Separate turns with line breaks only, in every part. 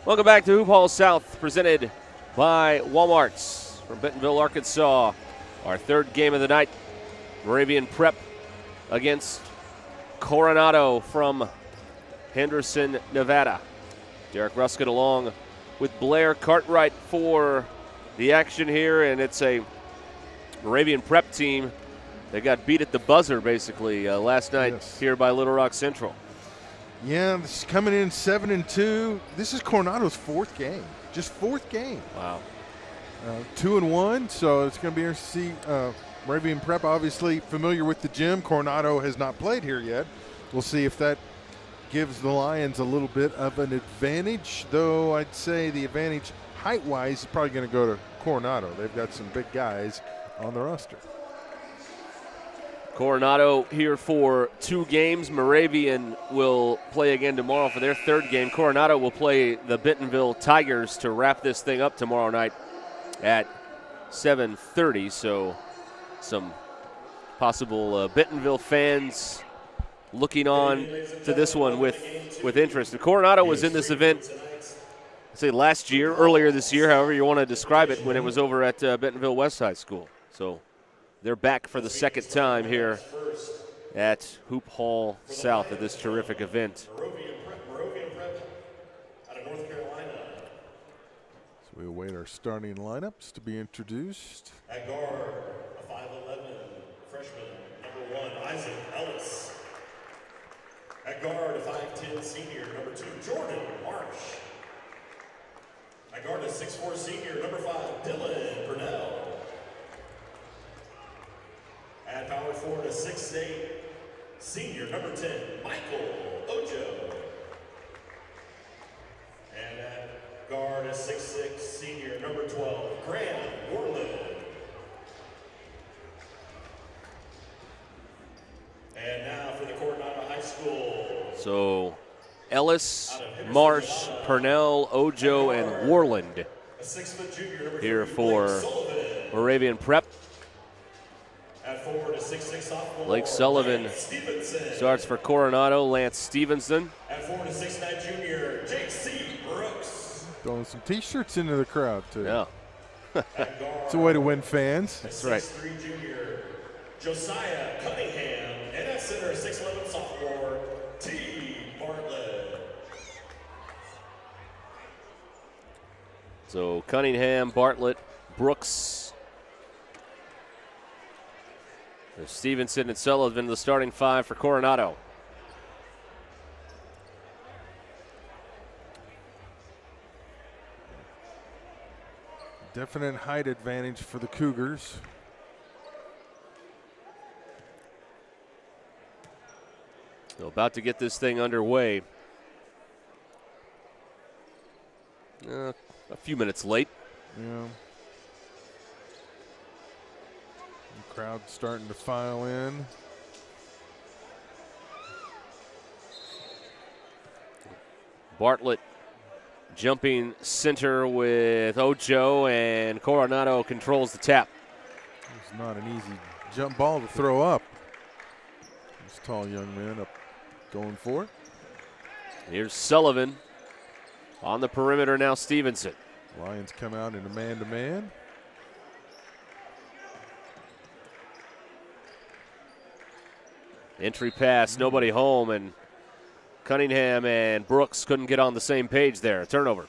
Welcome back to Hoophall South, presented by Walmart's from Bentonville, Arkansas. Our third game of the night, Moravian Prep against Coronado from Henderson, Nevada. Derek Ruskin along with Blair Cartwright for the action here, and it's a Moravian Prep team that got beat at the buzzer basically last night here by Little Rock Central.
Yeah, this is coming in 7-2. This is Coronado's fourth game, just fourth game.
Wow.
2-1, so it's going to be interesting to see. Moravian Prep obviously familiar with the gym. Coronado has not played here yet. We'll see if that gives the Lions a little bit of an advantage, though I'd say the advantage height-wise is probably going to go to Coronado. They've got some big guys on the roster.
Coronado here for 2 games. Moravian will play again tomorrow for their third game. Coronado will play the Bentonville Tigers to wrap this thing up tomorrow night at 7:30. So some possible Bentonville fans looking on to this one with interest. And Coronado was in this event, say earlier this year, however you want to describe it, when it was over at Bentonville West High School. So they're back for the second time here at Hoophall South at this terrific event.
Moravian Prep out of North Carolina.
So we await our starting lineups to be introduced.
At guard, a 5'11" freshman, number 1, Isaac Ellis. At guard, a 5'10" senior, number 2, Jordan Marsh. At guard, a 6'4" senior, number 5, Dylan Purnell. At power forward, a 6'8" senior, number 10, Michael Ojo. And at guard, a 6'6" senior, number 12, Graham Worland. And now for the Coronado High School.
So Ellis, Marsh, Purnell, Ojo, and Worland
A 6' junior,
here for Moravian Prep.
At forward, a 6'6" sophomore,
Blake Sullivan
Stevenson.
starts for Coronado. Lance Stevenson.
At forward, a 6'9" junior, J.C. Brooks.
Throwing some T-shirts into the crowd, too.
Yeah,
At guard,
It's a way to win fans.
that's right.
6'3" junior, Josiah Cunningham. And at center, 6'11" sophomore, T. Bartlett.
So Cunningham, Bartlett, Brooks. There's Stevenson and Sullivan, the starting 5 for Coronado.
Definite height advantage for the Cougars.
So about to get this thing underway. A few minutes late.
Yeah. The crowd starting to file in.
Bartlett jumping center with Ojo, and Coronado controls the tap.
It's not an easy jump ball to throw up. This tall young man up going for it.
Here's Sullivan on the perimeter now. Stevenson.
Lions come out in a man-to-man.
Entry pass, nobody home, and Cunningham and Brooks couldn't get on the same page there. Turnover.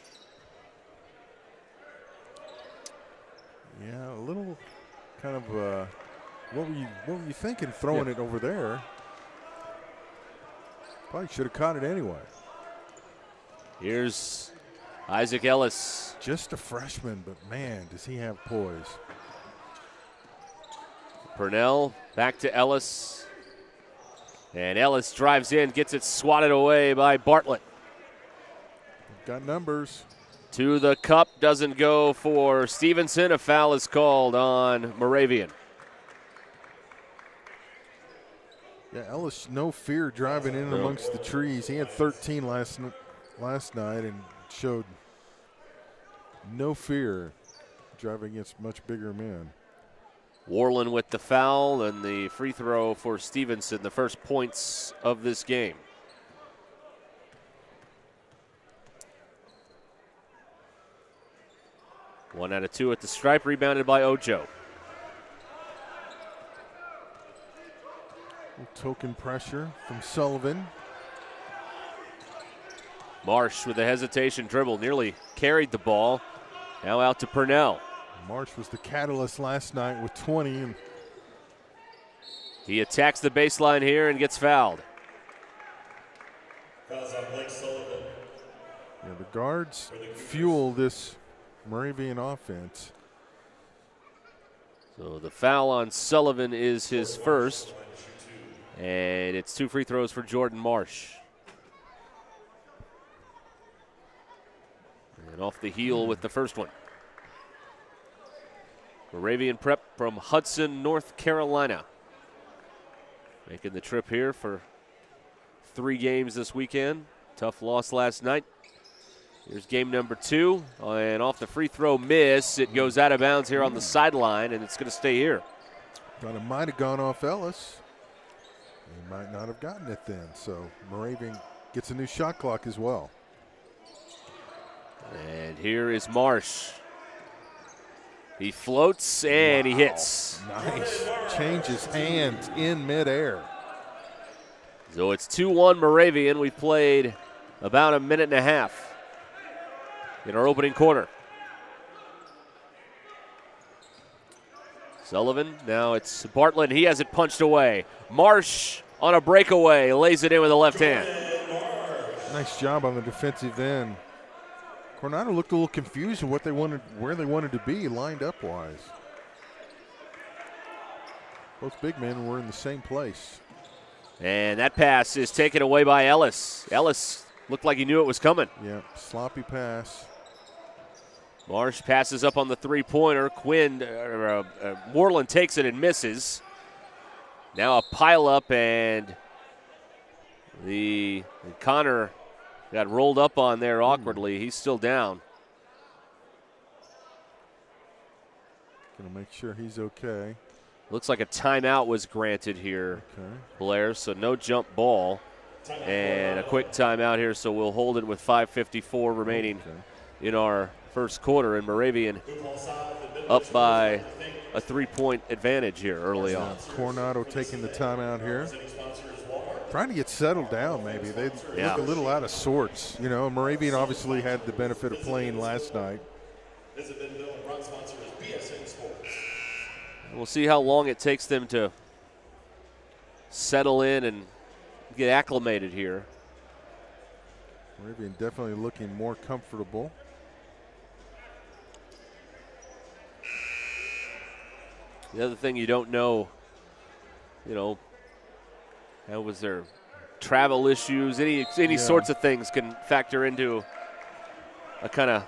Yeah, a little kind of what were you thinking throwing it over there? Probably should have caught it anyway.
Here's Isaac Ellis.
Just a freshman, but man, does he have poise.
Purnell back to Ellis. And Ellis drives in, gets it swatted away by Bartlett.
Got numbers.
To the cup, doesn't go for Stevenson. A foul is called on Moravian.
Yeah, Ellis, no fear driving in amongst the trees. He had 13 last night and showed no fear driving against much bigger men.
Worland with the foul and the free throw for Stevenson, the first points of this game. 1 out of 2 at the stripe, rebounded by Ojo.
Token pressure from Sullivan.
Marsh with a hesitation dribble, nearly carried the ball. Now out to Purnell.
Marsh was the catalyst last night with 20. And
he attacks the baseline here and gets fouled.
Fouls on Blake Sullivan.
yeah, the guards fuel this Moravian offense.
So the foul on Sullivan is his first. And it's 2 free throws for Jordan Marsh. And off the heel with the first one. Moravian prep from Hudson, North Carolina. Making the trip here for 3 games this weekend. Tough loss last night. Here's game number 2. And off the free throw miss, it goes out of bounds here on the sideline, and it's going to stay here.
Thought it might have gone off Ellis. He might not have gotten it then. So Moravian gets a new shot clock as well.
And here is Marsh. He floats and he hits.
Nice. Changes hands in midair.
So it's 2-1 Moravian. We've played about a minute and a half in our opening quarter. Sullivan, now it's Bartlett. He has it punched away. Marsh on a breakaway, lays it in with the left hand.
Nice job on the defensive end. Coronado looked a little confused in what they wanted, where they wanted to be lined up wise. Both big men were in the same place.
And that pass is taken away by Ellis. Ellis looked like he knew it was coming.
Yeah, sloppy pass.
Marsh passes up on the three-pointer. Moreland takes it and misses. Now a pile-up, and Connor got rolled up on there awkwardly. He's still down.
Gonna make sure he's okay.
Looks like a timeout was granted here, Blair, so no jump ball. And a quick timeout here, so we'll hold it with 5:54 remaining in our first quarter, and Moravian up by a 3-point advantage here early on.
Coronado taking the timeout here. Trying to get settled down, maybe. They look a little out of sorts. You know, Moravian obviously had the benefit of playing last night.
We'll see how long it takes them to settle in and get acclimated here.
Moravian definitely looking more comfortable.
The other thing you don't know, how was their travel issues, any sorts of things can factor into a kind of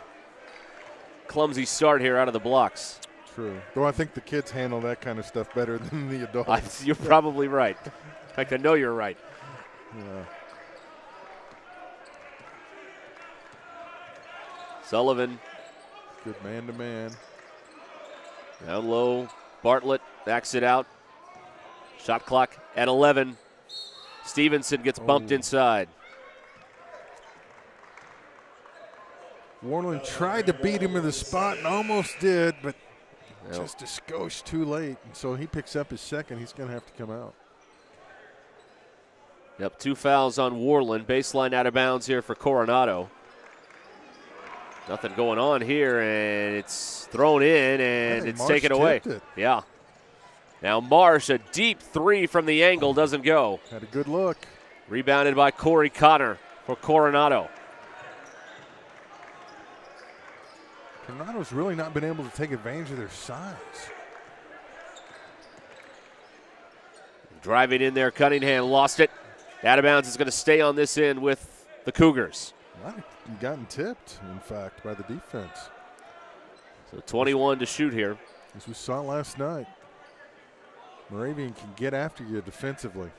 clumsy start here out of the blocks.
True. Though I think the kids handle that kind of stuff better than the adults.
You're probably right. In fact, I know you're right.
Yeah.
Sullivan.
Good man-to-man.
Down low. Bartlett backs it out. Shot clock at 11. Stevenson gets bumped inside.
Warland tried to beat him in the spot and almost did, but just a skosh too late. And so he picks up his second. He's going to have to come out.
Yep, 2 fouls on Warland. Baseline out of bounds here for Coronado. Nothing going on here, and it's thrown in, and it's taken away. Yeah. Now Marsh, a deep 3 from the angle, doesn't go.
Had a good look.
Rebounded by Corey Connor for Coronado.
Coronado's really not been able to take advantage of their size.
Driving in there, Cunningham lost it. Out of bounds is going to stay on this end with the Cougars.
Might have gotten tipped, in fact, by the defense.
So 21 to shoot here.
As we saw last night, Moravian can get after you defensively.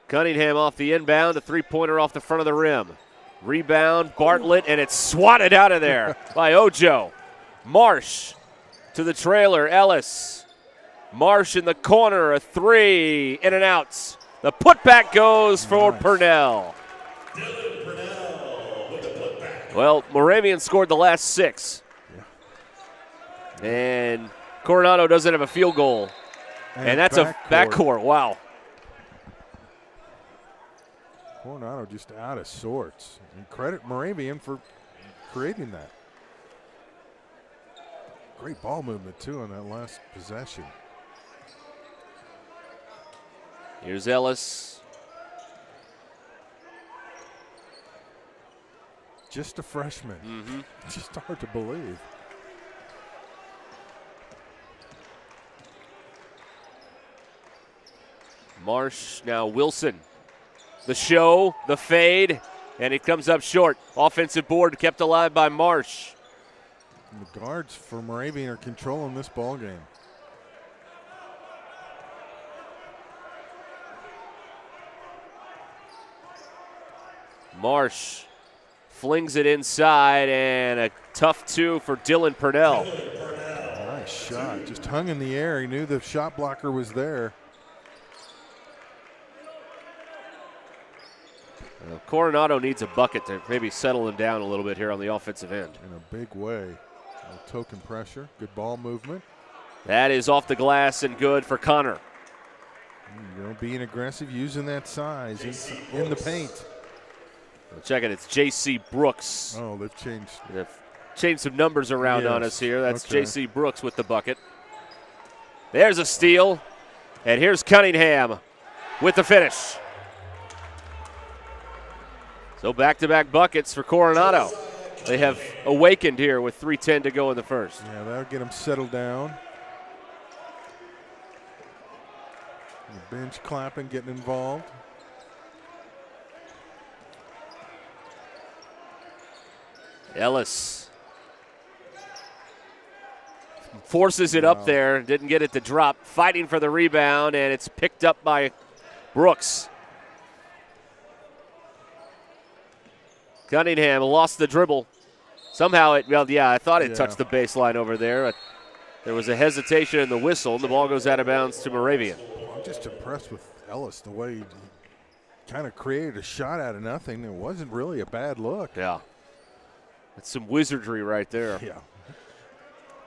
Cunningham off the inbound, a 3-pointer off the front of the rim. Rebound, Bartlett, and it's swatted out of there by Ojo. Marsh to the trailer, Ellis. Marsh in the corner, a 3, in and out. The putback goes for Purnell.
Dylan Purnell with
Well, Moravian scored the last 6.
Yeah.
And Coronado doesn't have a field goal. And that's a backcourt. Wow.
Coronado just out of sorts. And credit Moravian for creating that. Great ball movement, too, on that last possession.
Here's Ellis.
Just a freshman.
Mm-hmm.
Just hard to believe.
Marsh, now Wilson. The show, the fade, and it comes up short. Offensive board kept alive by Marsh.
And the guards for Moravian are controlling this ball game.
Marsh flings it inside, and a tough 2 for Dylan Purnell.
Nice shot. Just hung in the air. He knew the shot blocker was there.
Coronado needs a bucket to maybe settle them down a little bit here on the offensive end.
In a big way. Token pressure. Good ball movement.
That is off the glass and good for Connor.
Being aggressive, using that size in the paint.
Check it. It's J.C. Brooks.
Oh, they've changed.
They've changed some numbers around on us here. That's
okay.
J.C. Brooks with the bucket. There's a steal. And here's Cunningham with the finish. So back-to-back buckets for Coronado. They have awakened here with 3:10 to go in the first.
Yeah, that'll get them settled down. The bench clapping, getting involved.
Ellis forces it up there, didn't get it to drop, fighting for the rebound, and it's picked up by Brooks. Cunningham lost the dribble. Somehow I thought it touched the baseline over there. There was a hesitation in the whistle, and the ball goes out of bounds to Moravian.
I'm just impressed with Ellis, the way he kind of created a shot out of nothing. It wasn't really a bad look.
Yeah. That's some wizardry right there.
Yeah.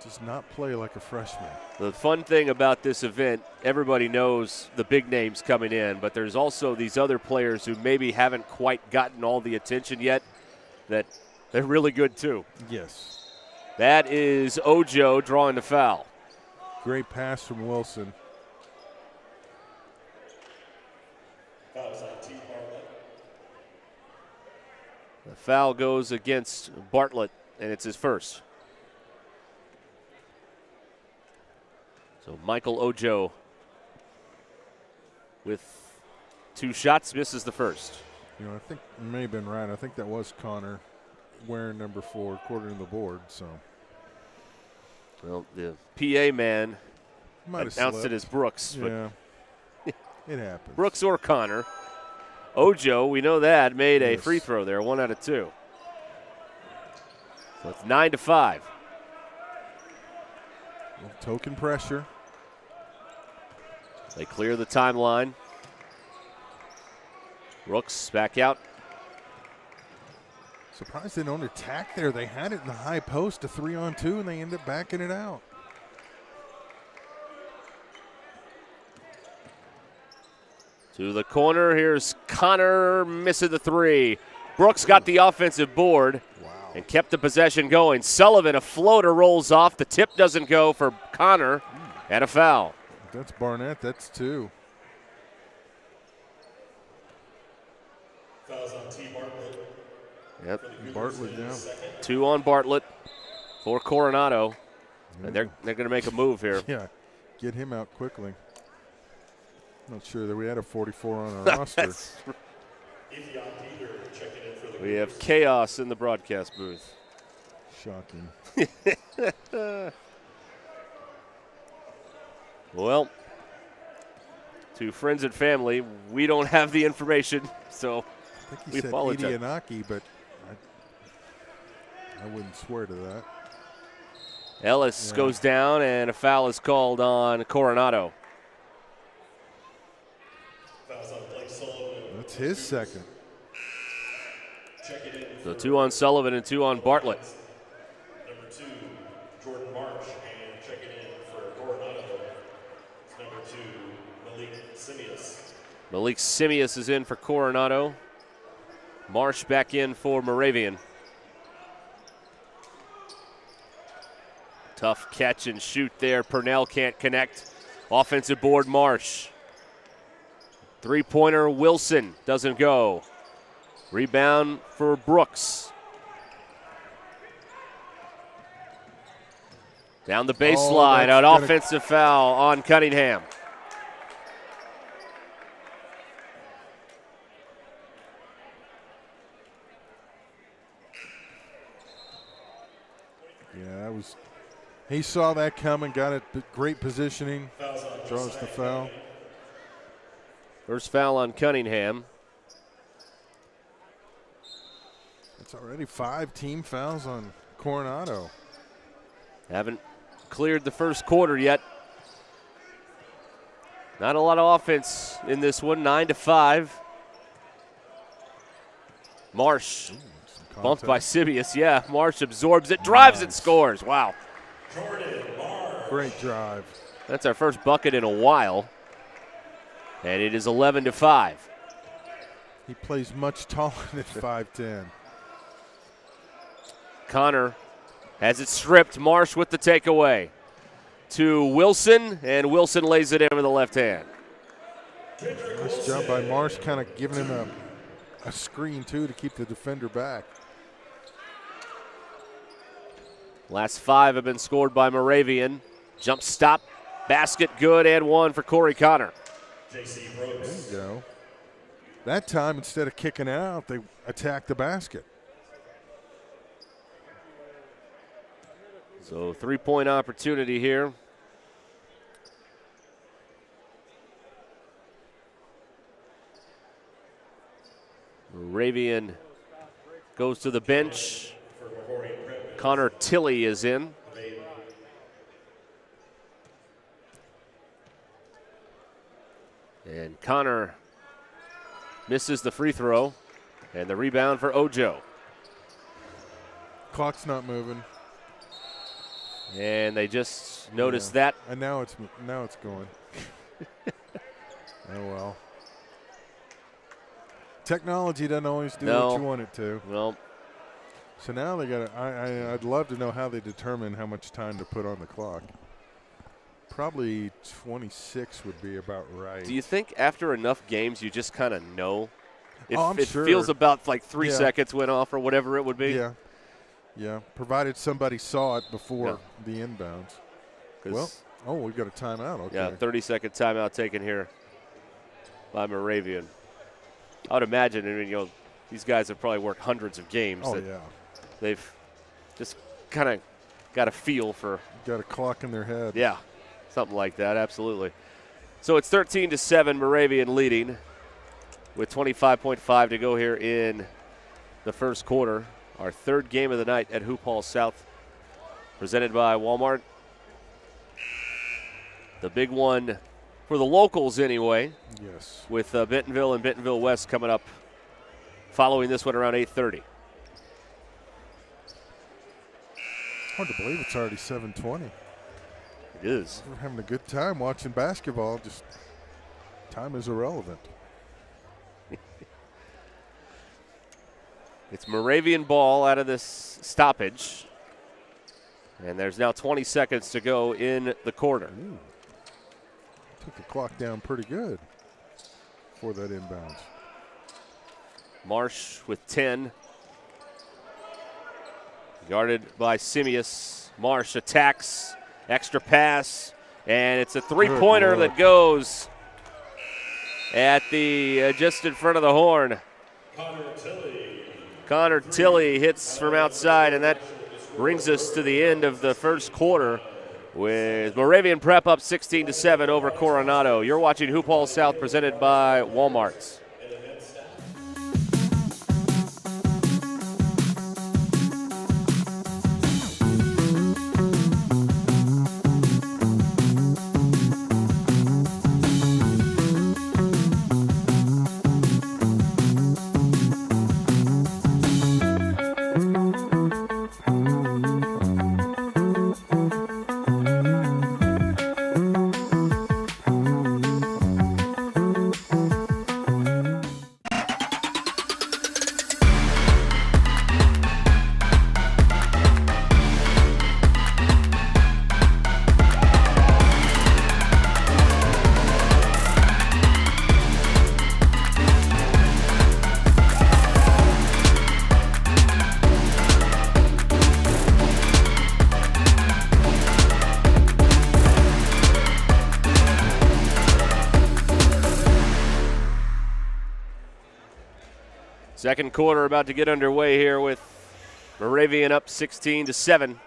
Does not play like a freshman.
The fun thing about this event, everybody knows the big names coming in, but there's also these other players who maybe haven't quite gotten all the attention yet that they're really good too.
Yes.
That is Ojo drawing the foul.
Great pass from Wilson.
The foul goes against Bartlett, and it's his first. So Michael Ojo with 2 shots, misses the first.
I think you may have been right. I think that was Connor wearing number 4, according to the board. So,
well, the PA man
might
announced it as Brooks.
Yeah, it happens.
Brooks or Connor. Ojo, we know that, made a free throw there, 1 out of 2. So it's 9-5.
Token pressure.
They clear the timeline. Brooks back out.
Surprised they don't attack there. They had it in the high post, a 3-on-2, and they end up backing it out.
To the corner, here's Connor, missing the 3. Brooks got the offensive board and kept the possession going. Sullivan, a floater rolls off. The tip doesn't go for Connor, and a foul.
That's Barnett, that's 2.
Fouls on T. Bartlett.
Yep.
Bartlett down.
2 on Bartlett for Coronado. And they're going to make a move here.
Yeah, get him out quickly. Not sure that we had a 44 on our roster.
We have chaos in the broadcast booth.
Shocking.
Well, to friends and family, we don't have the information, so
I think he
we
said
apologize.
Idianaki, but I wouldn't swear to that.
Ellis goes down, and a foul is called on Coronado.
That's his second.
Check it in
So 2 on Sullivan and 2 on Bartlett.
Number 2, Jordan Marsh, and checking in for Coronado, it's number 2, Malik Simius.
Malik Simius is in for Coronado. Marsh back in for Moravian. Tough catch and shoot there. Purnell can't connect. Offensive board, Marsh. Three-pointer, Wilson doesn't go. Rebound for Brooks. Down the baseline, an offensive foul on Cunningham.
Yeah, that was. He saw that coming, got it, great positioning, draws the foul.
First foul on Cunningham.
It's already 5 team fouls on Coronado.
Haven't cleared the first quarter yet. Not a lot of offense in this one, 9-5. Marsh bumped by Simius. Yeah, Marsh absorbs it, drives it, scores. Wow.
Great drive.
That's our first bucket in a while. And it is 11-5.
He plays much taller than 5'10".
Connor has it stripped. Marsh with the takeaway to Wilson, and Wilson lays it in with the left hand.
Nice job by Marsh, kind of giving him a screen, too, to keep the defender back.
Last 5 have been scored by Moravian. Jump stop, basket good, and 1 for Corey Connor.
There you go. That time, instead of kicking out, they attacked the basket.
So 3-point opportunity here. Moravian goes to the bench. Connor Tilley is in. And Connor misses the free throw. And the rebound for Ojo.
Clock's not moving.
And they just noticed that.
And now it's going. Oh, well. Technology doesn't always do what you want it to.
Well.
So now they got to, I'd love to know how they determine how much time to put on the clock. Probably 26 would be about right.
Do you think after enough games you just kind of know?
It
feels about like 3 seconds went off or whatever it would be.
Yeah. Yeah, provided somebody saw it before the inbounds. Well, we've got a timeout. Okay.
Yeah, 30-second timeout taken here by Moravian. I would imagine, these guys have probably worked hundreds of games.
Oh, yeah.
They've just kind of got a feel for.
Got a clock in their head.
Yeah, something like that, absolutely. So it's 13-7, Moravian leading with 25.5 to go here in the first quarter. Our third game of the night at Hoophall South, presented by Walmart. The big one for the locals anyway.
Yes. With
Bentonville and Bentonville West coming up following this one around 8:30.
Hard to believe it's already 7:20.
It is.
We're having a good time watching basketball. Just time is irrelevant.
It's Moravian ball out of this stoppage. And there's now 20 seconds to go in the quarter.
Ooh. Took the clock down pretty good for that inbounds.
Marsh with 10. Guarded by Simius. Marsh attacks. Extra pass. And it's a three-pointer that goes at the just in front of the horn. Connor Tilley hits from outside, and that brings us to the end of the first quarter with Moravian Prep up 16-7 over Coronado. You're watching Hoophall South, presented by Walmart. Second quarter about to get underway here with Moravian up 16-7.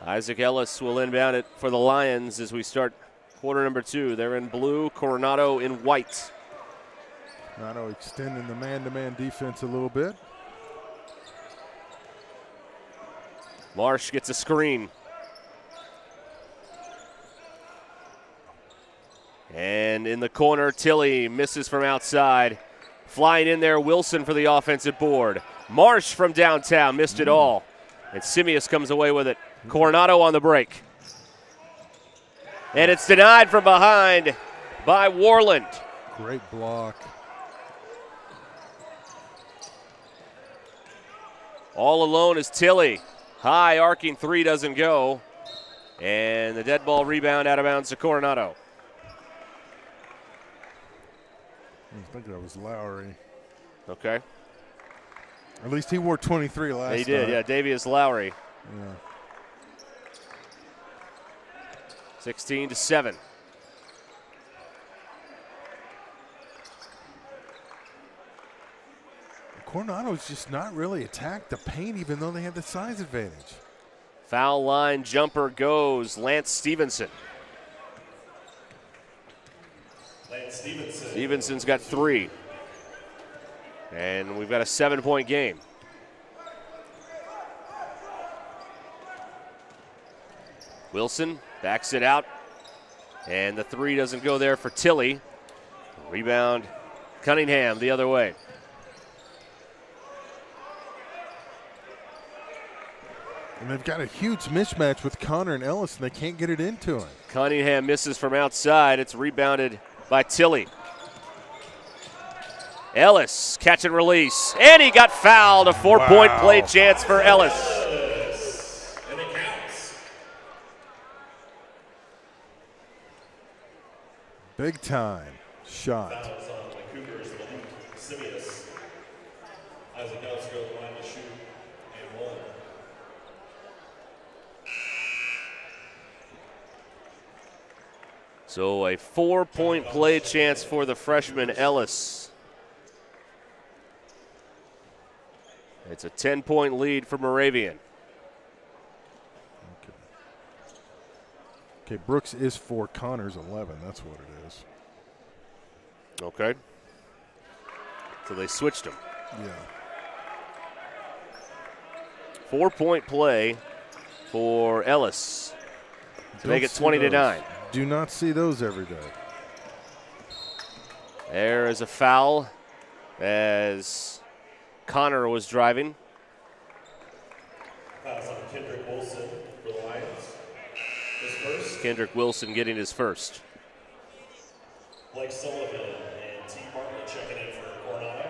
Isaac Ellis will inbound it for the Lions as we start quarter number 2. They're in blue, Coronado in white.
Coronado extending the man-to-man defense a little bit.
Marsh gets a screen. And in the corner, Tilley misses from outside. Flying in there, Wilson for the offensive board. Marsh from downtown missed it all. And Simius comes away with it. Coronado on the break. And it's denied from behind by Warland.
Great block.
All alone is Tilley. High arcing three doesn't go. And the dead ball rebound out of bounds to Coronado.
I think that was Lowry.
Okay.
At least he wore 23 last night.
He did, yeah. Davius Lowry.
Yeah.
16-7.
Coronado's just not really attacked the paint, even though they have the size advantage.
Foul line jumper goes Lance Stevenson. Stevenson's got 3. And we've got a 7-point game. Wilson backs it out. And the 3 doesn't go there for Tilley. Rebound, Cunningham the other way.
And they've got a huge mismatch with Connor and Ellis, and they can't get it into him.
Cunningham misses from outside. It's rebounded by Tilley. Ellis, catch and release. And he got fouled. A 4-point play chance for Ellis.
And it counts.
Big time shot.
Fouls on the Cougars, Simius. Isaac Ellis goes to the line to shoot and 1.
So a 4-point play chance for the freshman Ellis. It's a 10-point lead for Moravian.
Okay, Brooks is 4, Connor's 11. That's what it is.
Okay. So they switched him.
Yeah.
4-point play for Ellis to make it 20-9.
Do not see those every day.
There is a foul as Connor was driving.
Fouls on Kendrick Wilson for the Lions. His first.
Kendrick Wilson getting his first.
Blake Sullivan and T. Martin checking in for Coronado.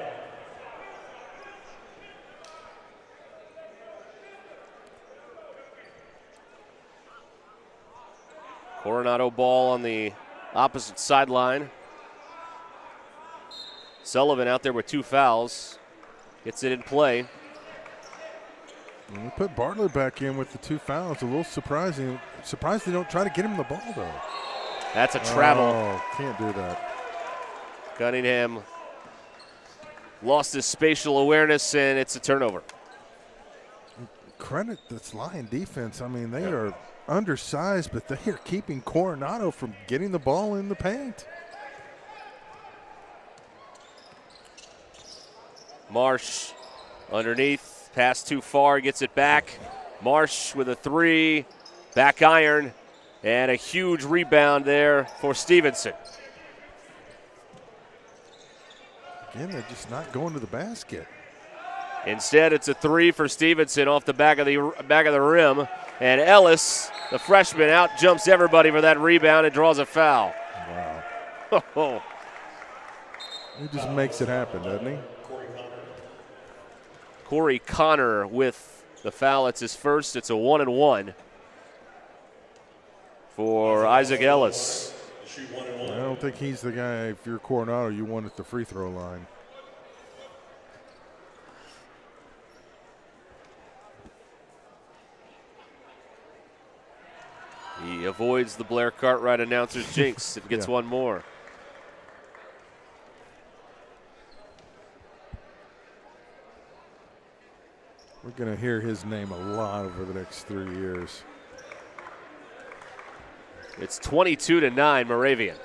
Coronado ball on the opposite sideline. Sullivan out there with 2 fouls. Gets it in play.
And we put Bartlett back in with the 2 fouls. A little surprising. Surprised they don't try to get him the ball, though.
That's a travel.
Oh, can't do that.
Cunningham lost his spatial awareness, and it's a turnover.
Credit this Lion defense. I mean, they are undersized, but they are keeping Coronado from getting the ball in the paint.
Marsh underneath, pass too far, gets it back. Marsh with a 3, back iron, and a huge rebound there for Stevenson.
Again, they're just not going to the basket.
Instead, it's a 3 for Stevenson off the back of the rim, and Ellis, the freshman, out jumps everybody for that rebound and draws a foul.
Wow. He just makes it happen, doesn't he?
Corey Connor with the foul. It's his first. It's a 1-1 for Isaac Ellis.
I don't think he's the guy, if you're Coronado, you want at the free throw line.
He avoids the Blair Cartwright announcer's jinx and gets one more.
We're going to hear his name a lot over the next 3 years.
It's 22-9 Moravian.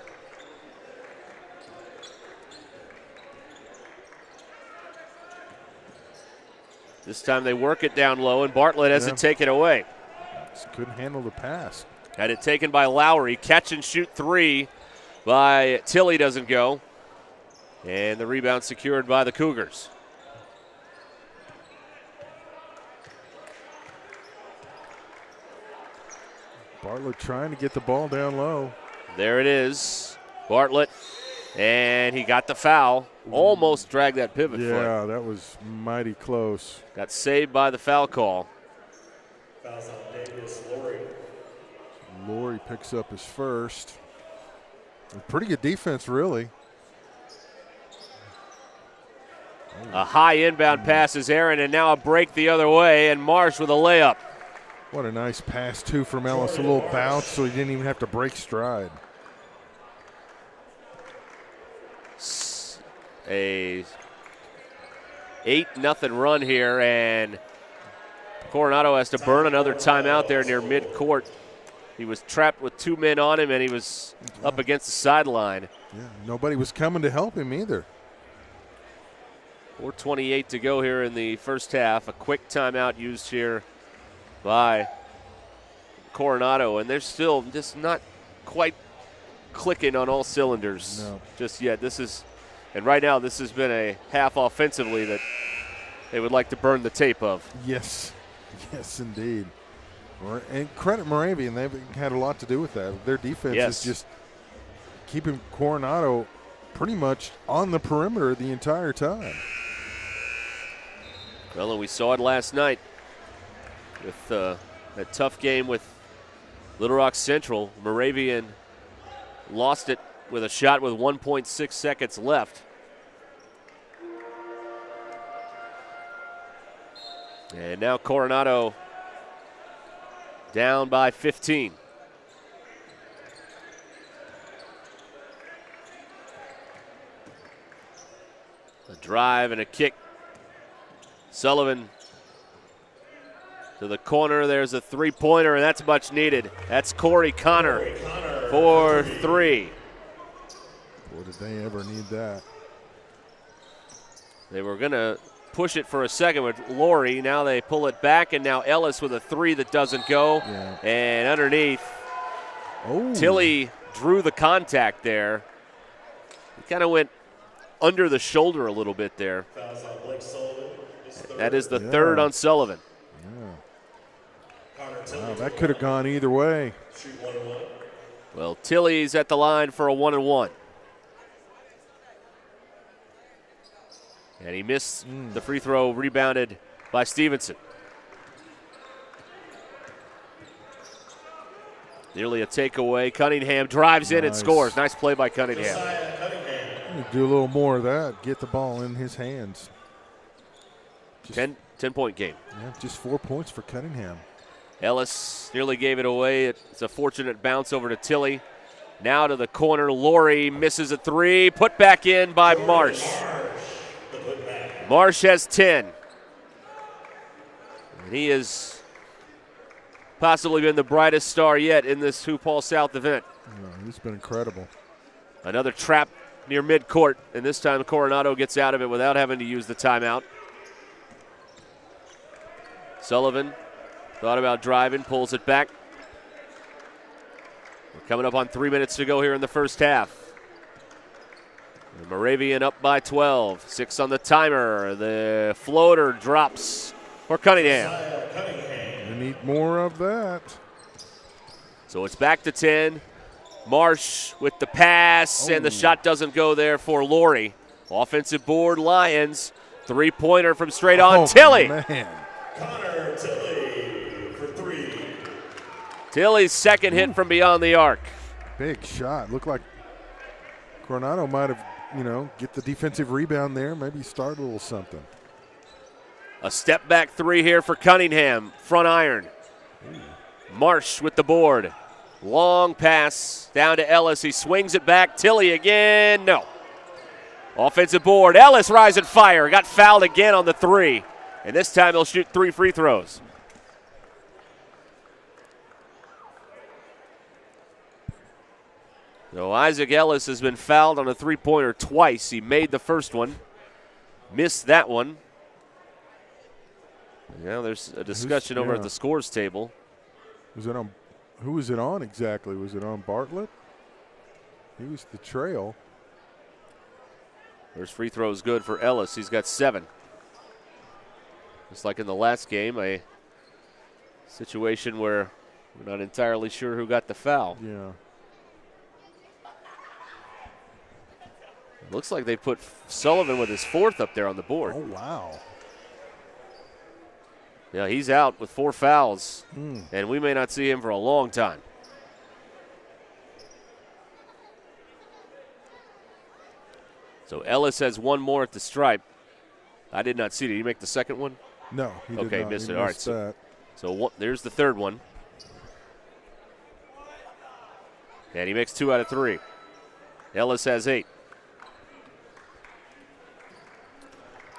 This time they work it down low, and Bartlett has it taken away.
Just couldn't handle the pass.
Had it taken by Lowry. Catch and shoot three by Tilley doesn't go. And the rebound secured by the Cougars.
Bartlett trying to get the ball down low.
There it is. Bartlett. And he got the foul. Almost dragged that pivot foot.
Yeah, that was mighty close.
Got saved by the foul call.
Fouls on Davis, Laurie.
Laurie picks up his first. Pretty good defense, really.
A high inbound pass is Aaron, and now a break the other way, and Marsh with a layup.
What a nice pass, too, from Ellis. A little bounce, so he didn't even have to break stride.
A 8-0 run here, and Coronado has to burn another timeout there near midcourt. He was trapped with 2 men on him, and he was up against the sideline.
Yeah, nobody was coming to help him either.
4:28 to go here in the first half. A quick timeout used here by Coronado, and they're still just not quite clicking on all cylinders just yet. And right now this has been a half offensively that they would like to burn the tape of.
Yes, yes indeed. And credit Moravian, they've had a lot to do with that. Their defense is just keeping Coronado pretty much on the perimeter the entire time.
Well, and we saw it last night with that tough game with Little Rock Central. Moravian lost it with a shot with 1.6 seconds left. And now Coronado down by 15. A drive and a kick. Sullivan to the corner. There's a three-pointer, and that's much needed. That's Corey Connor for three.
Boy, did they ever need that.
They were going to push it for a second with Laurie. Now they pull it back, and now Ellis with a three that doesn't go.
Yeah.
And underneath, Tilley drew the contact there. He kind of went under the shoulder a little bit there. That is the third on Sullivan.
Yeah. Wow, that could have gone either way.
Well, Tilley's at the line for a 1-and-1. And he missed the free throw, rebounded by Stevenson. Nearly a takeaway. Cunningham drives in and scores. Nice play by Cunningham.
Do a little more of that. Get the ball in his hands.
10-point game.
Yeah, just 4 points for Cunningham.
Ellis nearly gave it away. It's a fortunate bounce over to Tilley. Now to the corner. Laurie misses a three. Put back in by Marsh. Marsh has 10. And he has possibly been the brightest star yet in this Hoophall South event.
Yeah, he's been incredible.
Another trap near midcourt, and this time Coronado gets out of it without having to use the timeout. Sullivan thought about driving, pulls it back. We're coming up on 3 minutes to go here in the first half. And Moravian up by 12. 6 on the timer. The floater drops for Cunningham.
We need more of that.
So it's back to 10. Marsh with the pass, and the shot doesn't go there for Laurie. Offensive board, Lions. Three-pointer from straight on Tilley.
Man.
Connor Tilley for three.
Tilley's second hit from beyond the arc.
Big shot. Looked like Coronado might have, get the defensive rebound there, maybe start a little something.
A step-back three here for Cunningham. Front iron. Marsh with the board. Long pass down to Ellis. He swings it back. Tilley again. No. Offensive board. Ellis rise and fire. Got fouled again on the three. And this time he'll shoot 3 free throws. So Isaac Ellis has been fouled on a three-pointer twice. He made the first one, missed that one. Now there's a discussion over at the scores table.
Was it on? Who was it on exactly? Was it on Bartlett? He was the trail.
First free throw is good for Ellis. He's got 7. Just like in the last game, a situation where we're not entirely sure who got the foul.
Yeah.
Looks like they put Sullivan with his 4th up there on the board.
Oh, wow.
Yeah, he's out with 4 fouls, and we may not see him for a long time. So Ellis has 1 more at the stripe. I did not see it. Did he make the second one?
No, he did
okay,
not.
Missed
he
it. All
missed
right,
that.
so there's the third one. And he makes 2 out of 3. Ellis has 8.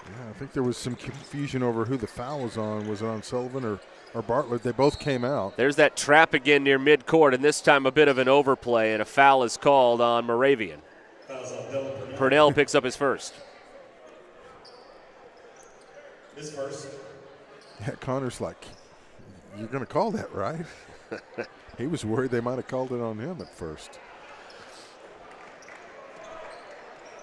Yeah, I think there was some confusion over who the foul was on. Was it on Sullivan or Bartlett? They both came out.
There's that trap again near midcourt, and this time a bit of an overplay, and a foul is called on Moravian. Purnell picks up his first.
His first.
Yeah, Connor's like, you're going to call that, right? He was worried they might have called it on him at first.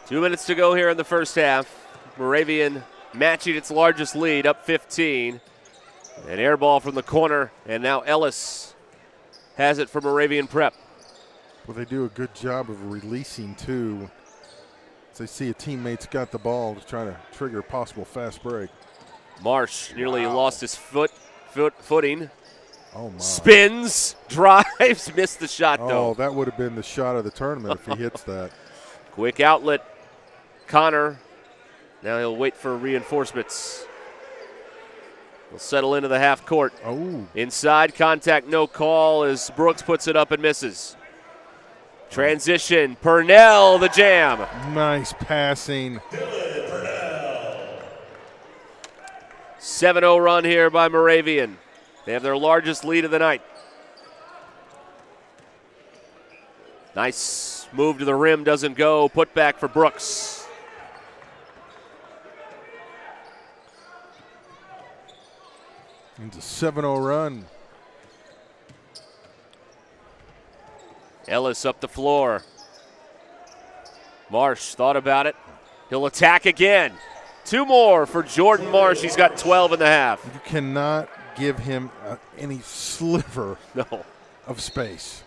2 minutes to go here in the first half. Moravian matching its largest lead, up 15. An air ball from the corner, and now Ellis has it for Moravian Prep.
Well, they do a good job of releasing, too. As they see a teammate's got the ball to try to trigger a possible fast break.
Marsh nearly lost his footing.
Oh, my.
Spins, drives, missed the shot, though.
Oh, that would have been the shot of the tournament if he hits that.
Quick outlet. Connor. Now he'll wait for reinforcements. He'll settle into the half court.
Oh.
Inside, contact, no call as Brooks puts it up and misses. Transition, Purnell, the jam.
Nice passing.
7-0 run here by Moravian. They have their largest lead of the night. Nice move to the rim, doesn't go. Put back for Brooks.
It's a 7-0 run.
Ellis up the floor. Marsh thought about it. He'll attack again. 2 more for Jordan Marsh. He's got 12 in the half.
You cannot give him any sliver
No.
of space.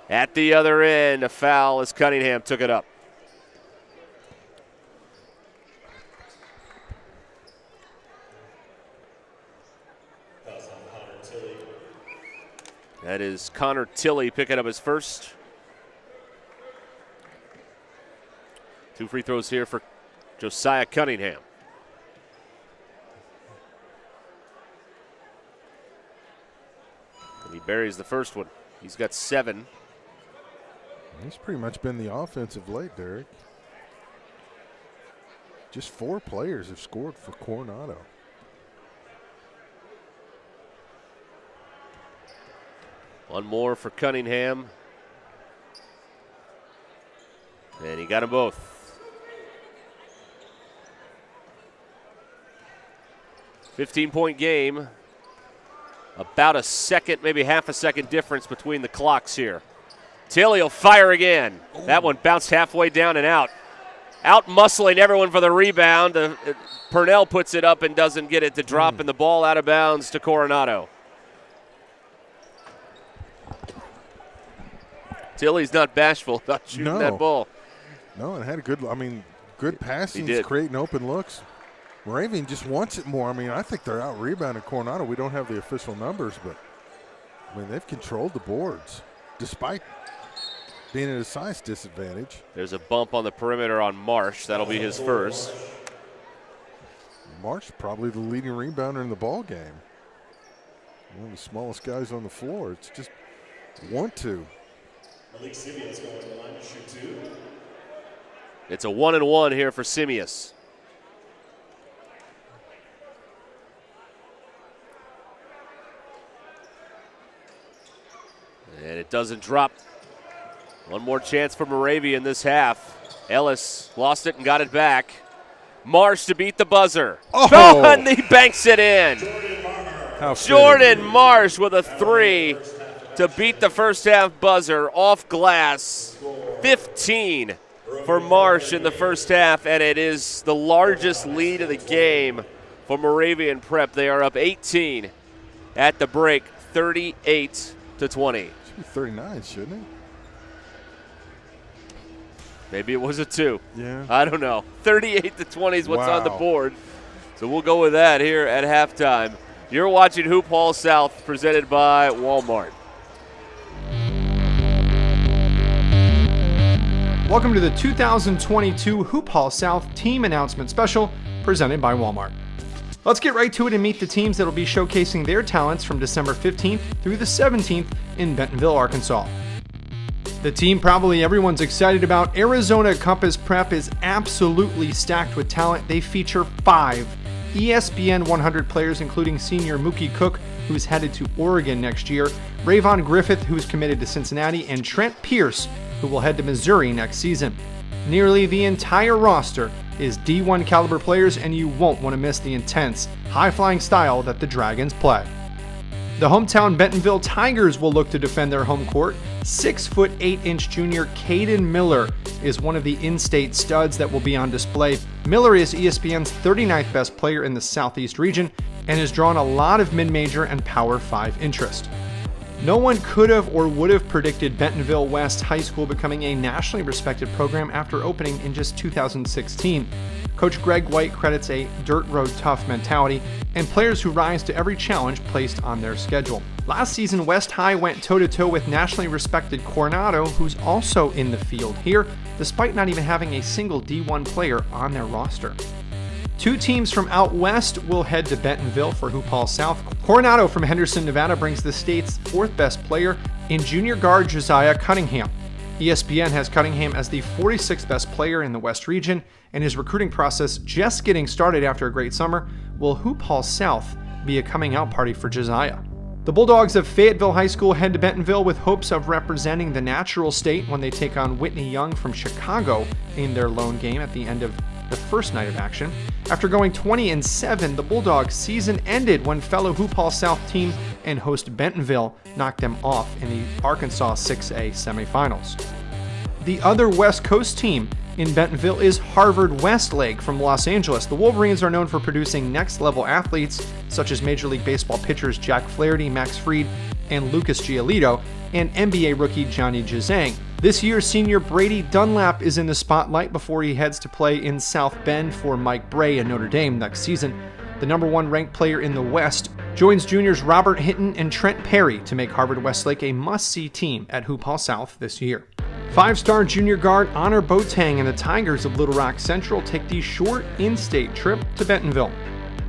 At the other end, a foul as Cunningham took it up. That is Connor Tilley picking up his first. 2 free throws here for Josiah Cunningham. And he buries the first one. He's got 7.
He's pretty much been the offensive late, Derek. Just 4 players have scored for Coronado.
One more for Cunningham. And he got them both. 15-point game. About a second, maybe half a second difference between the clocks here. Tilley will fire again. That one bounced halfway down and out. Out muscling everyone for the rebound. Purnell puts it up and doesn't get it to drop, and the ball out of bounds to Coronado. Tilley's not bashful about shooting that ball.
No, it had a good passing, creating open looks. Moravian just wants it more. I think they're out rebounding Coronado. We don't have the official numbers, but they've controlled the boards despite being at a size disadvantage.
There's a bump on the perimeter on Marsh. That'll be his first.
Marsh probably the leading rebounder in the ball game. One of the smallest guys on the floor. It's just want to.
Malik Simeon's going to the line to shoot 2.
It's a 1-and-1 here for Simius. And it doesn't drop. One more chance for Moravian this half. Ellis lost it and got it back. Marsh to beat the buzzer.
Oh!
And he banks it in. Jordan Marsh with a 3 to beat the first half buzzer off glass. 15 for Marsh in the first half, and it is the largest lead of the game for Moravian Prep. They are up 18 at the break, 38-20.
39, shouldn't it?
Maybe it was a 2.
Yeah.
I don't know. 38-20 is what's on the
Wow.
board. So we'll go with that here at halftime. You're watching Hoophall South, presented by Walmart.
Welcome to the 2022 Hoophall South Team Announcement Special, presented by Walmart. Let's get right to it and meet the teams that will be showcasing their talents from December 15th through the 17th in Bentonville, Arkansas. The team probably everyone's excited about, Arizona Compass Prep, is absolutely stacked with talent. They feature 5 ESPN 100 players, including senior Mookie Cook, who's headed to Oregon next year, Rayvon Griffith, who's committed to Cincinnati, and Trent Pierce, who will head to Missouri next season. Nearly the entire roster is D1 caliber players, and you won't want to miss the intense, high-flying style that the Dragons play. The hometown Bentonville Tigers will look to defend their home court. 6'8" junior Caden Miller is one of the in-state studs that will be on display. Miller is ESPN's 39th best player in the Southeast region and has drawn a lot of mid-major and Power 5 interest. No one could have or would have predicted Bentonville West High School becoming a nationally respected program after opening in just 2016. Coach Greg White credits a dirt road tough mentality and players who rise to every challenge placed on their schedule. Last season, West High went toe-to-toe with nationally respected Coronado, who's also in the field here, despite not even having a single D1 player on their roster. 2 teams from out west will head to Bentonville for Hoophall South. Coronado from Henderson, Nevada brings the state's 4th best player in junior guard Josiah Cunningham. ESPN has Cunningham as the 46th best player in the West region, and his recruiting process just getting started after a great summer. Will Hoophall South be a coming out party for Josiah? The Bulldogs of Fayetteville High School head to Bentonville with hopes of representing the natural state when they take on Whitney Young from Chicago in their lone game at the end of the first night of action. After going 20-7, the Bulldogs' season ended when fellow Hoophall South team and host Bentonville knocked them off in the Arkansas 6A semifinals. The other West Coast team in Bentonville is Harvard Westlake from Los Angeles. The Wolverines are known for producing next-level athletes such as Major League Baseball pitchers Jack Flaherty, Max Fried, and Lucas Giolito, and NBA rookie Johnny Juzang. This year's senior Brady Dunlap is in the spotlight before he heads to play in South Bend for Mike Bray and Notre Dame next season. The number 1 ranked player in the West joins juniors Robert Hinton and Trent Perry to make Harvard Westlake a must-see team at Hoophall South this year. 5-star junior guard Honor Boateng and the Tigers of Little Rock Central take the short in-state trip to Bentonville.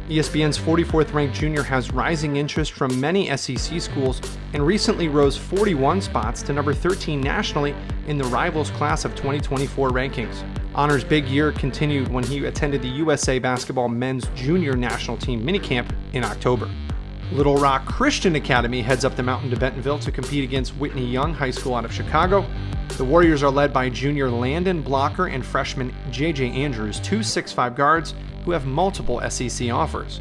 ESPN's 44th ranked junior has rising interest from many SEC schools and recently rose 41 spots to number 13 nationally in the Rivals class of 2024 rankings. Honor's big year continued when he attended the USA Basketball Men's Junior National Team minicamp in October. Little Rock Christian Academy heads up the mountain to Bentonville to compete against Whitney Young High School out of Chicago. The Warriors are led by junior Landon Blocker and freshman JJ Andrews, 2 6'5" guards who have multiple SEC offers.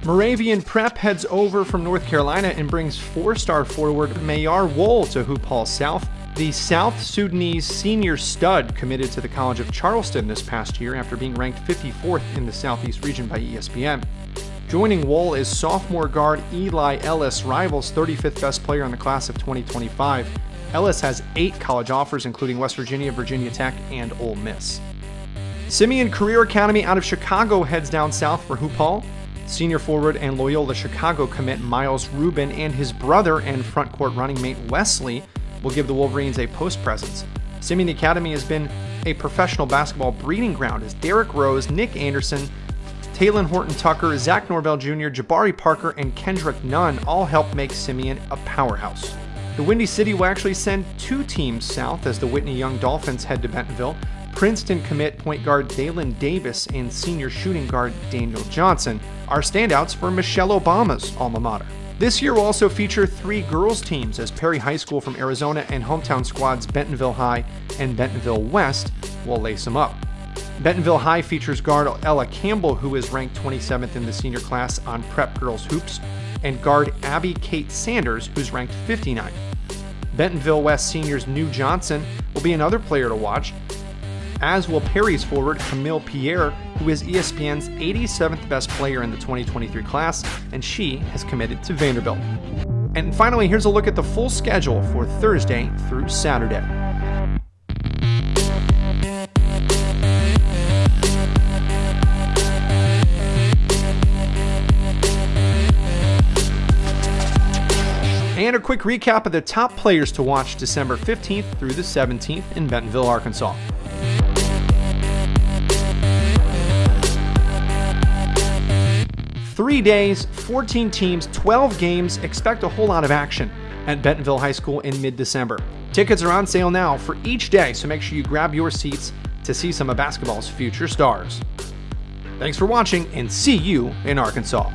Moravian Prep heads over from North Carolina and brings 4-star forward Mayar Wool to Hoophall South. The South Sudanese senior stud committed to the College of Charleston this past year after being ranked 54th in the Southeast region by ESPN. Joining Wool is sophomore guard Eli Ellis, Rivals' 35th best player in the class of 2025. Ellis has 8 college offers, including West Virginia, Virginia Tech, and Ole Miss. Simeon Career Academy out of Chicago heads down south for Hoophall. Senior forward and Loyola Chicago commit Miles Rubin and his brother and frontcourt running mate Wesley will give the Wolverines a post presence. Simeon Academy has been a professional basketball breeding ground as Derrick Rose, Nick Anderson, Talon Horton Tucker, Zach Norvell Jr., Jabari Parker, and Kendrick Nunn all help make Simeon a powerhouse. The Windy City will actually send 2 teams south as the Whitney Young Dolphins head to Bentonville. Princeton commit point guard Dalen Davis and senior shooting guard Daniel Johnson are standouts for Michelle Obama's alma mater. This year will also feature 3 girls teams, as Perry High School from Arizona and hometown squads Bentonville High and Bentonville West will lace them up. Bentonville High features guard Ella Campbell, who is ranked 27th in the senior class on Prep Girls Hoops, and guard Abbey Kate Sanders, who's ranked 59th. Bentonville West seniors New Johnson will be another player to watch, as will Perry's forward Camille Pierre, who is ESPN's 87th best player in the 2023 class, and she has committed to Vanderbilt. And finally, here's a look at the full schedule for Thursday through Saturday. And a quick recap of the top players to watch December 15th through the 17th in Bentonville, Arkansas. Three days, 14 teams, 12 games. Expect a whole lot of action at Bentonville High School in mid-December. Tickets are on sale now for each day, so make sure you grab your seats to see some of basketball's future stars. Thanks for watching, and see you in Arkansas.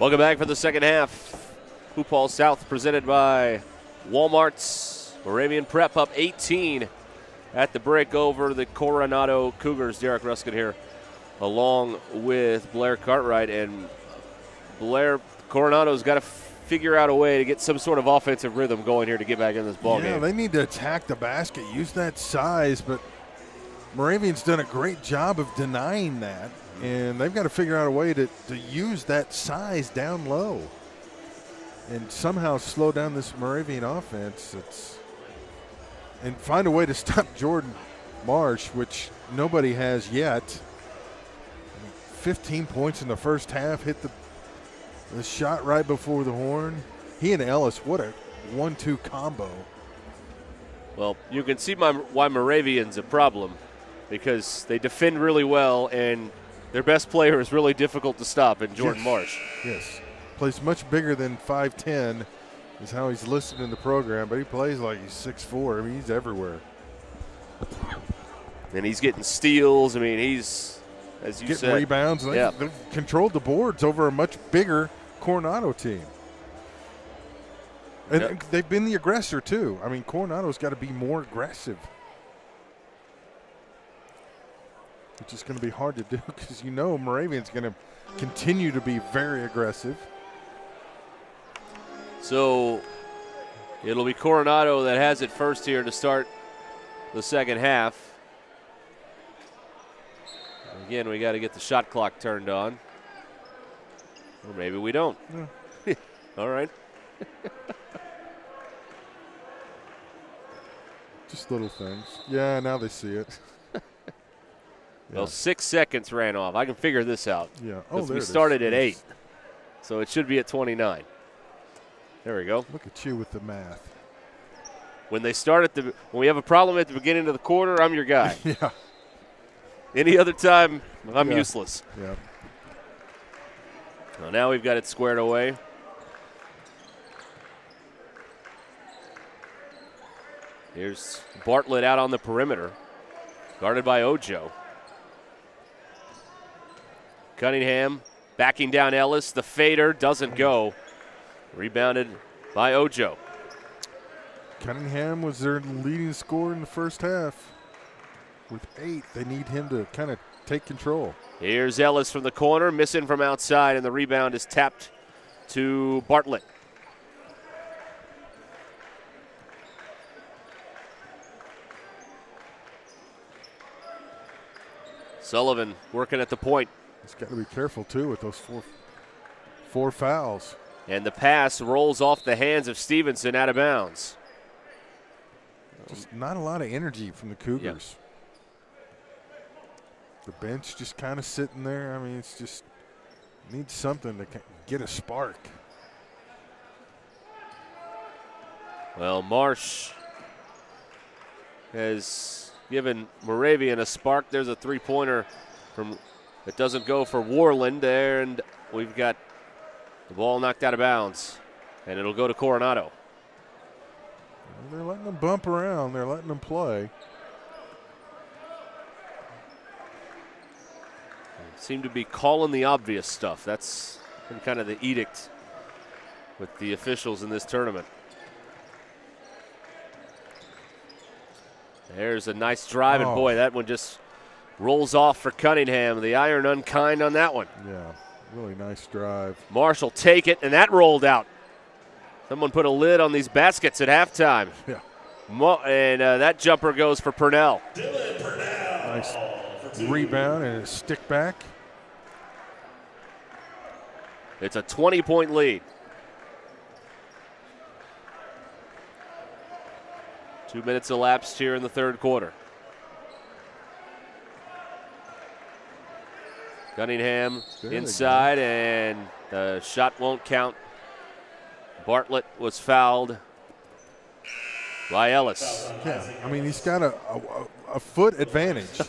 Welcome back for the second half. Hoophall South presented by Walmart's Moravian Prep up 18 at the break over the Coronado Cougars. Derek Ruskin here along with Blair Cartwright. And Blair, Coronado's got to figure out a way to get some sort of offensive rhythm going here to get back in this ball game.
Yeah, they need to attack the basket, use that size, but Moravian's done a great job of denying that, and they've got to figure out a way to use that size down low and somehow slow down this Moravian offense. And find a way to stop Jordan Marsh, which nobody has yet. 15 points in the first half, hit the shot right before the horn. He and Ellis, what a 1-2 combo.
Well, you can see why Moravian's a problem, because they defend really well, and their best player is really difficult to stop in Jordan Marsh.
Yes. Plays much bigger than 5'10", is how he's listed in the program, but he plays like he's 6'4". I mean, he's everywhere.
And he's getting steals. I mean, he's, as you
getting
said.
rebounds. They've controlled the boards over a much bigger Coronado team. And they've been the aggressor, too. I mean, Coronado's got to be more aggressive, which is going to be hard to do because you know Moravian's going to continue to be very aggressive.
So it'll be Coronado that has it first here to start the second half. Again, we got to get the shot clock turned on. Or maybe we don't. Yeah. All right.
Just little things. Yeah, now they see it.
Well, 6 seconds ran off. I can figure this out.
Yeah.
Oh, we started at 8. So it should be at 29. There we go.
Look at you with the math.
When we have a problem at the beginning of the quarter, I'm your guy.
Yeah.
Any other time, I'm useless.
Yeah.
Well, now we've got it squared away. Here's Bartlett out on the perimeter, guarded by Ojo. Cunningham backing down Ellis. The fader doesn't go. Rebounded by Ojo.
Cunningham was their leading scorer in the first half. With 8, they need him to kind of take control.
Here's Ellis from the corner, missing from outside, and the rebound is tapped to Bartlett. Sullivan working at the point.
He's got to be careful, too, with those four fouls.
And the pass rolls off the hands of Stevenson out of bounds.
Just not a lot of energy from the Cougars. Yeah. The bench just kind of sitting there. I mean, it's just needs something to get a spark.
Well, Marsh has given Moravian a spark. There's a three-pointer that doesn't go for Warland there, and we've got the ball knocked out of bounds, and it'll go to Coronado.
They're letting them bump around. They're letting them play.
Seem to be calling the obvious stuff. That's been kind of the edict with the officials in this tournament. There's a nice drive, and boy, that one just rolls off for Cunningham. The iron unkind on that one.
Yeah, really nice drive.
Marshall take it, and that rolled out. Someone put a lid on these baskets at halftime.
Yeah.
And that jumper goes for Purnell.
Dylan Purnell.
Nice rebound and a stick back.
It's a 20-point lead. 2 minutes elapsed here in the third quarter. Cunningham inside, and the shot won't count. Bartlett was fouled by Ellis.
Yeah, I mean, he's got a foot advantage.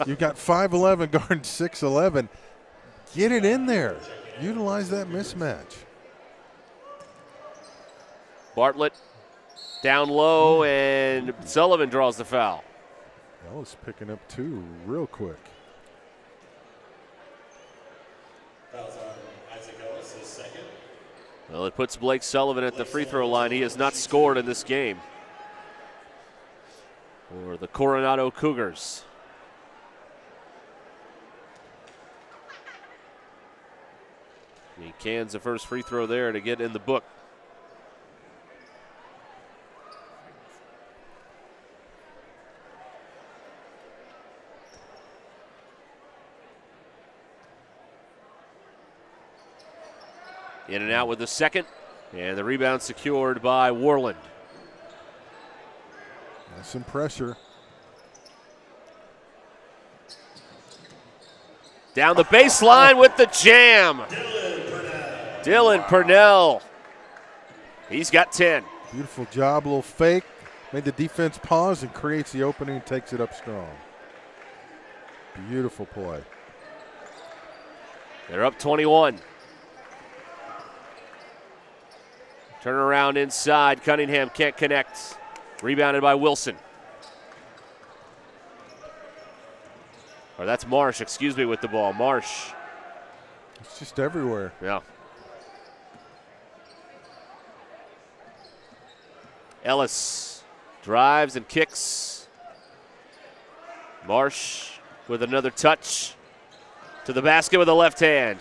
You've got 5'11" guarding 6'11". Get it in there. Utilize that mismatch.
Bartlett down low, and Sullivan draws the foul.
Ellis picking up 2 real quick.
Fouls on Isaac Ellis, his second.
Well, it puts Blake Sullivan at the free throw line. He has not scored in this game for the Coronado Cougars. He cans the first free throw there to get in the book. In and out with the second, and the rebound secured by Warland.
That's some pressure.
Down the baseline with the jam. Dylan Purnell. He's got 10.
Beautiful job, a little fake. Made the defense pause and creates the opening and takes it up strong. Beautiful play.
They're up 21. Turn around inside. Cunningham can't connect. Rebounded by Wilson. Or that's Marsh, excuse me, with the ball. Marsh.
It's just everywhere.
Yeah. Ellis drives and kicks. Marsh with another touch to the basket with the left hand.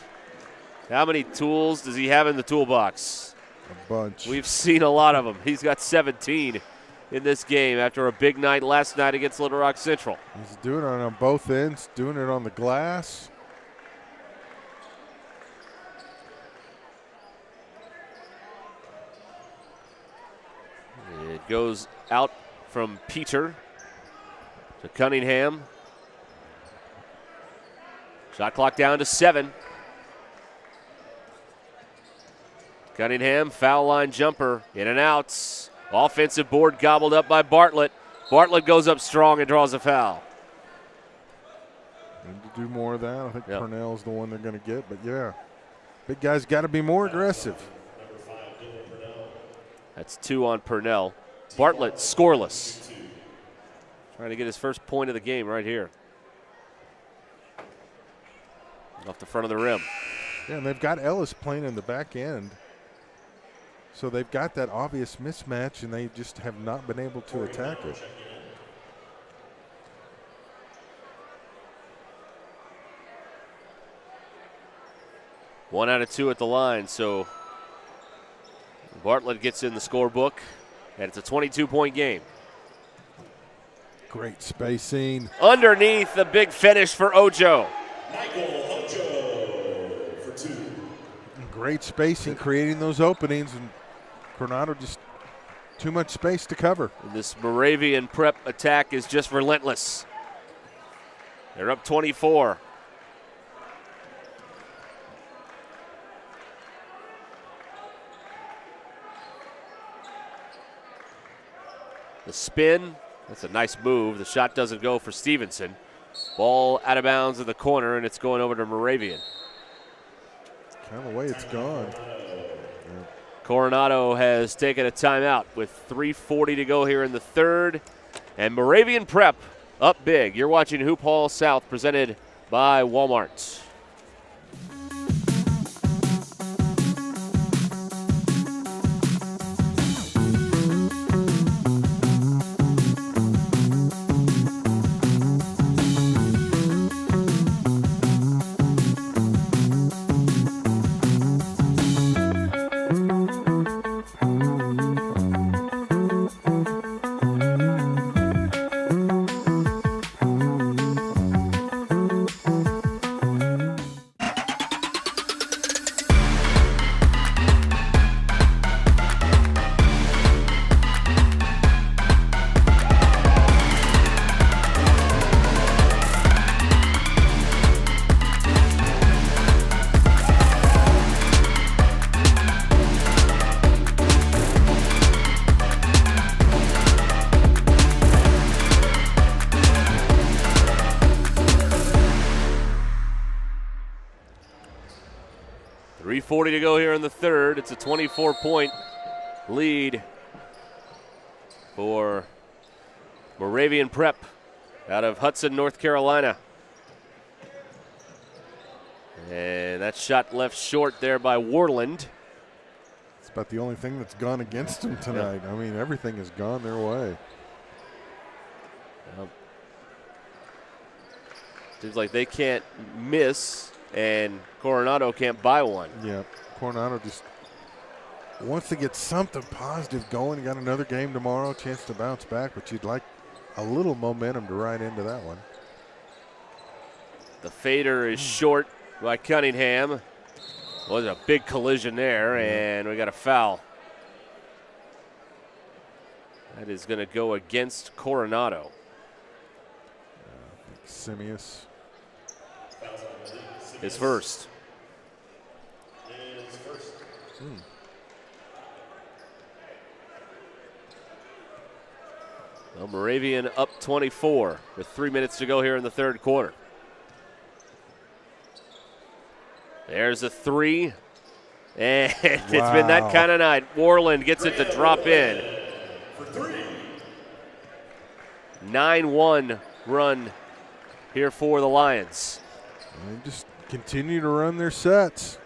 How many tools does he have in the toolbox?
A bunch.
We've seen a lot of them. He's got 17 in this game after a big night last night against Little Rock Central.
He's doing it on both ends, doing it on the glass.
It goes out from Peter to Cunningham. Shot clock down to 7. Cunningham, foul line jumper, in and out. Offensive board gobbled up by Bartlett. Bartlett goes up strong and draws a foul.
Need to do more of that. I think Purnell's the one they're going to get, but yeah. Big guy's got to be more aggressive.
That's 2 on Purnell. Bartlett scoreless. Trying to get his first point of the game right here. Off the front of the rim.
Yeah, and they've got Ellis playing in the back end. So they've got that obvious mismatch, and they just have not been able to attack it.
One out of 2 at the line, so Bartlett gets in the scorebook, and it's a 22-point game.
Great spacing.
Underneath, the big finish for Ojo.
Michael Ojo for 2.
Great spacing, creating those openings, and Coronado just too much space to cover.
And this Moravian prep attack is just relentless. They're up 24. The spin, that's a nice move. The shot doesn't go for Stevenson. Ball out of bounds in the corner, and it's going over to Moravian.
Kind of the way it's gone.
Coronado has taken a timeout with 3:40 to go here in the third. And Moravian Prep up big. You're watching Hoophall South, presented by Walmart. .40 to go here in the third. It's a 24-point lead for Moravian Prep out of Hudson, North Carolina. And that shot left short there by Warland.
It's about the only thing that's gone against them tonight. I mean, everything has gone their way.
Seems like they can't miss, and Coronado can't buy one.
Yeah, Coronado just wants to get something positive going. You got another game tomorrow, chance to bounce back, but you'd like a little momentum to ride into that one.
The fader is short by Cunningham. Was a big collision there, and we got a foul. That is going to go against Coronado.
Simius.
His first. Well, Moravian up 24 with 3 minutes to go here in the third quarter. There's a three, and it's been that kind of night. Warland gets it to drop in. 9-1 run here for the Lions.
They just continue to run their sets.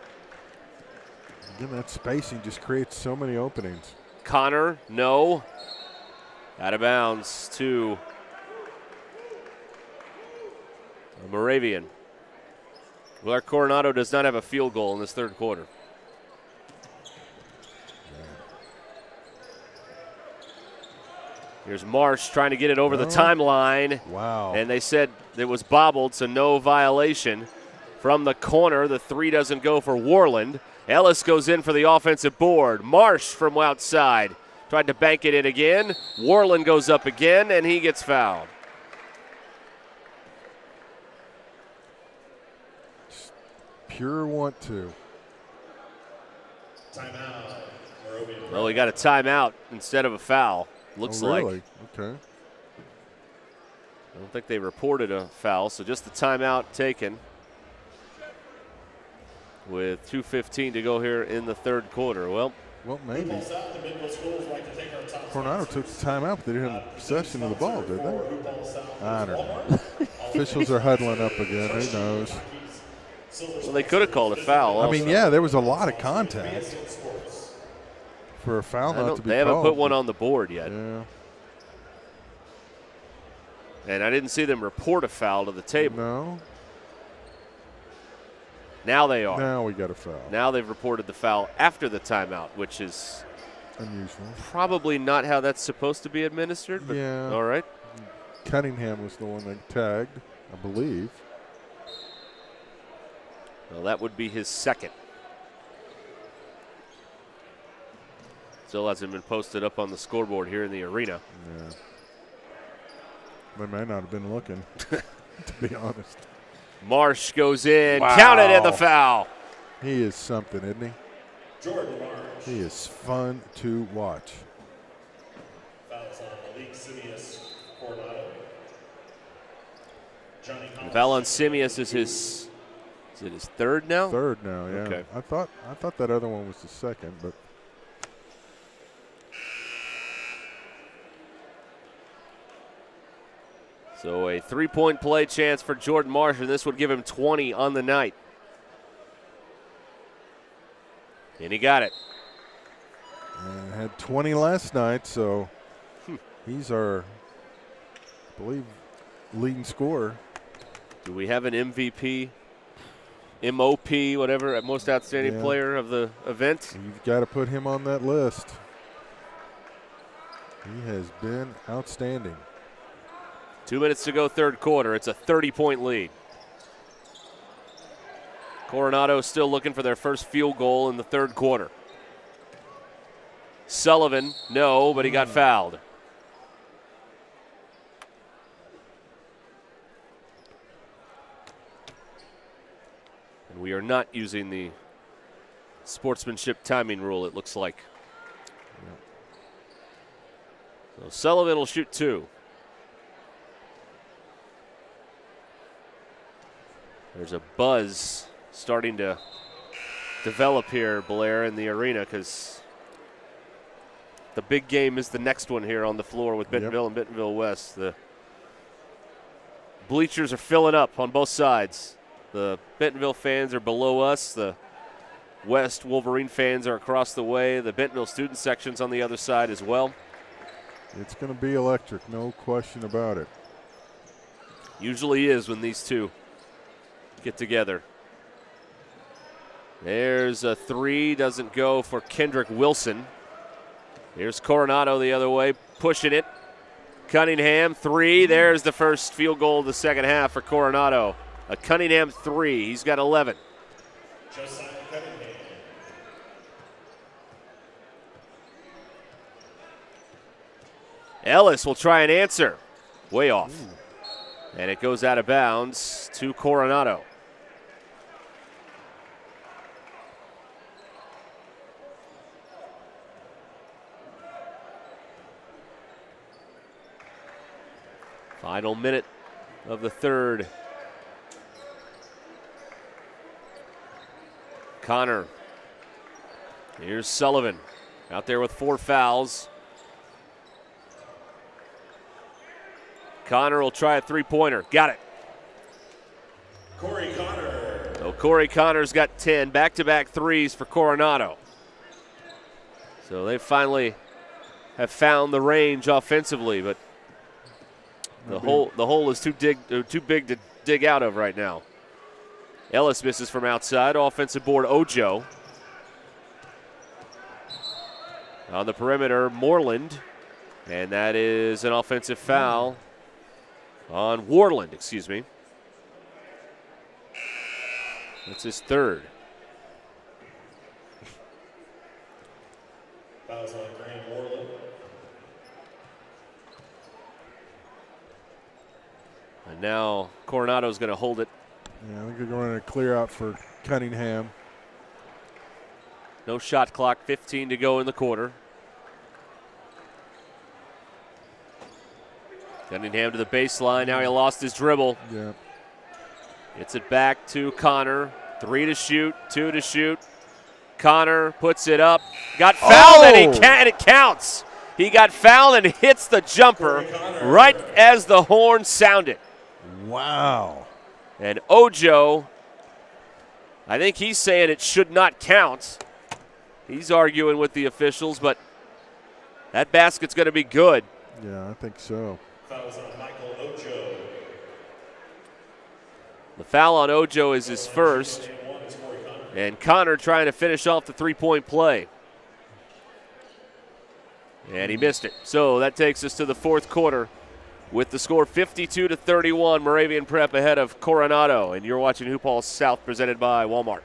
Again, that spacing just creates so many openings.
Connor, no. Out of bounds to Moravian. Well, Coronado does not have a field goal in this third quarter. Here's Marsh trying to get it over the timeline.
Wow.
And they said it was bobbled, so no violation. From the corner, the three doesn't go for Warland. Ellis goes in for the offensive board. Marsh from outside tried to bank it in again. Warland goes up again, and he gets fouled.
Pure want to.
Timeout.
Well, he got a timeout instead of a foul. Looks
really?
like.
Okay.
I don't think they reported a foul, so just the timeout taken with 2:15 to go here in the third quarter. Well,
maybe. Coronado took the timeout, but they didn't have possession of the ball, did they? I don't know. Officials are huddling up again. Who knows?
Well, they could have called a foul.
I mean, yeah, there was a lot of contact for a foul not to be called.
They haven't put one on the board yet.
Yeah.
And I didn't see them report a foul to the table.
No.
Now they are.
Now we got a foul.
Now they've reported the foul after the timeout, which is
unusual.
Probably not how that's supposed to be administered. But
yeah.
All right.
Cunningham was the one that tagged, I believe.
Well, that would be his second. Still hasn't been posted up on the scoreboard here in the arena.
Yeah. They may not have been looking, to be honest.
Marsh goes in, counted in the foul.
He is something, isn't he?
Jordan Marsh.
He is fun to watch.
Fouls on Malik Simius, Coronado.
The foul on Simius is his third now?
Third now, yeah.
Okay.
I thought that other one was the second, but
so a three-point play chance for Jordan Marsh, and this would give him 20 on the night. And he got it.
And had 20 last night, so he's our, I believe, leading scorer.
Do we have an MVP, MOP, whatever, most outstanding player of the event?
You've got to put him on that list. He has been outstanding.
2 minutes to go, third quarter. It's a 30-point lead. Coronado still looking for their first field goal in the third quarter. Sullivan, no, but he got fouled. And we are not using the sportsmanship timing rule, it looks like. So Sullivan will shoot two. There's a buzz starting to develop here, Blair, in the arena, because the big game is the next one here on the floor with Bentonville and Bentonville West. The bleachers are filling up on both sides. The Bentonville fans are below us. The West Wolverine fans are across the way. The Bentonville student section's on the other side as well.
It's going to be electric, no question about it.
Usually is when these two get together. There's a three, doesn't go for Kendrick Wilson. Here's Coronado the other way, pushing it. Cunningham, three. There's the first field goal of the second half for Coronado. A Cunningham three. He's got 11.
Josiah Cunningham.
Ellis will try and answer. Way off. And it goes out of bounds to Coronado. Final minute of the third. Connor. Here's Sullivan out there with 4 fouls. Connor will try a three-pointer. Got it.
Corey Connor.
So Corey Connor's got 10 back-to-back threes for Coronado. So they finally have found the range offensively, but the hole is too big to dig out of right now. Ellis misses from outside. Offensive board, Ojo. On the perimeter, Moreland. And that is an offensive foul on Warland, excuse me. That's his third.
Fouls on Graham Warland.
And now Coronado's going to hold it.
Yeah, I think they're going to clear out for Cunningham.
No shot clock, 15 to go in the quarter. Cunningham to the baseline. Now he lost his dribble.
Yeah.
Gets it back to Connor. 3 to shoot, 2 to shoot. Connor puts it up. Got fouled and it counts. He got fouled and hits the jumper right as the horn sounded.
Wow.
And Ojo, I think he's saying it should not count. He's arguing with the officials, but that basket's going to be good.
Yeah, I think so.
Fouls on Michael Ojo.
The foul on Ojo is his first. And Connor trying to finish off the three-point play. And he missed it. So that takes us to the fourth quarter with the score 52-31. Moravian Prep ahead of Coronado. And you're watching Hoophall South presented by Walmart.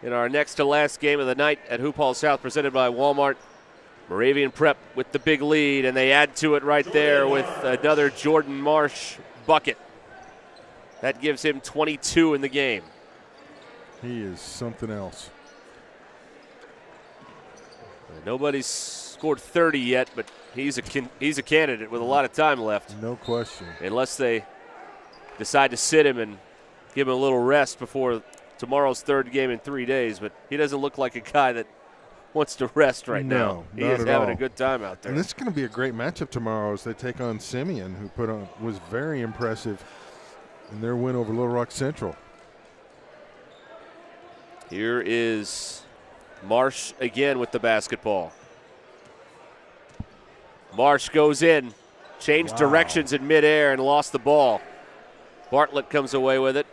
In our next to last game of the night at Hoophall South presented by Walmart, Moravian Prep with the big lead, and they add to it right there with another Jordan Marsh bucket. That gives him 22 in the game.
He is something else.
Nobody's scored 30 yet, but he's a candidate with a lot of time left.
No question.
Unless they decide to sit him and give him a little rest before tomorrow's third game in 3 days, but he doesn't look like a guy that wants to rest right now. He is having a good time out there.
And this is going to be a great matchup tomorrow as they take on Simeon, who was very impressive in their win over Little Rock Central.
Here is Marsh again with the basketball. Marsh goes in, changed directions in midair and lost the ball. Bartlett comes away with it.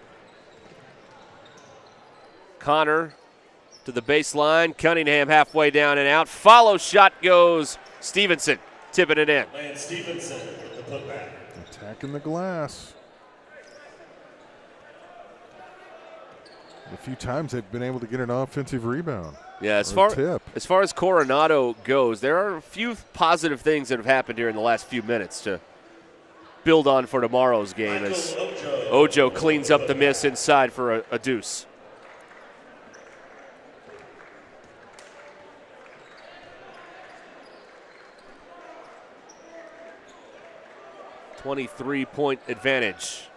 Connor to the baseline. Cunningham halfway down and out. Follow shot goes Stevenson, tipping it in.
Lance Stevenson with the putback.
Attacking the glass. A few times they've been able to get an offensive rebound.
Yeah, as far as Coronado goes, there are a few positive things that have happened here in the last few minutes to build on for tomorrow's game as Ojo cleans up the miss inside for a deuce. 23-point advantage.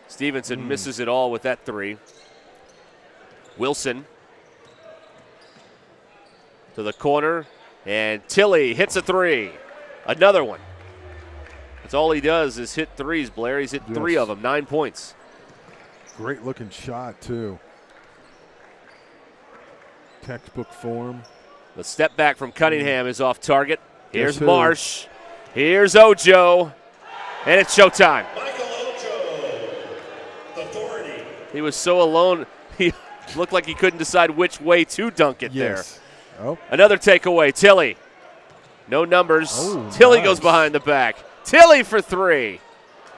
Stevenson misses it all with that three. Wilson to the corner, and Tilley hits a three. Another one. That's all he does is hit threes, Blair. He's hit 3 of them, 9 points.
Great looking shot, too. Textbook form.
The step back from Cunningham is off target. Here's Marsh. Here's Ojo. And it's showtime.
Michael Ojo, authority.
He was so alone, he looked like he couldn't decide which way to dunk it there.
Oh.
Another takeaway, Tilley. No numbers. Tilley goes behind the back. Tilley for 3.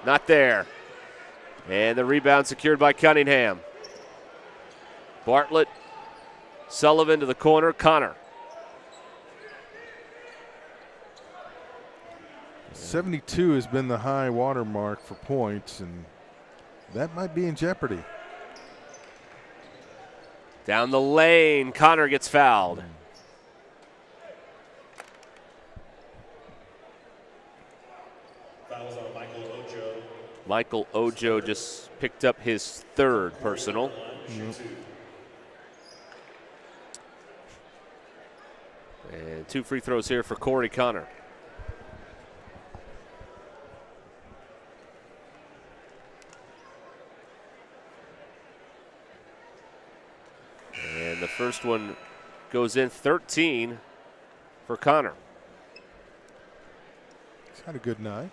Not there. And the rebound secured by Cunningham. Bartlett, Sullivan to the corner, Connor.
72 has been the high water mark for points, and that might be in jeopardy.
Down the lane, Connor gets fouled.
Fouls on Michael Ojo.
Michael Ojo just picked up his 3rd personal. And 2 free throws here for Corey Connor. And the first one goes in, 13 for Connor.
He's had a good night.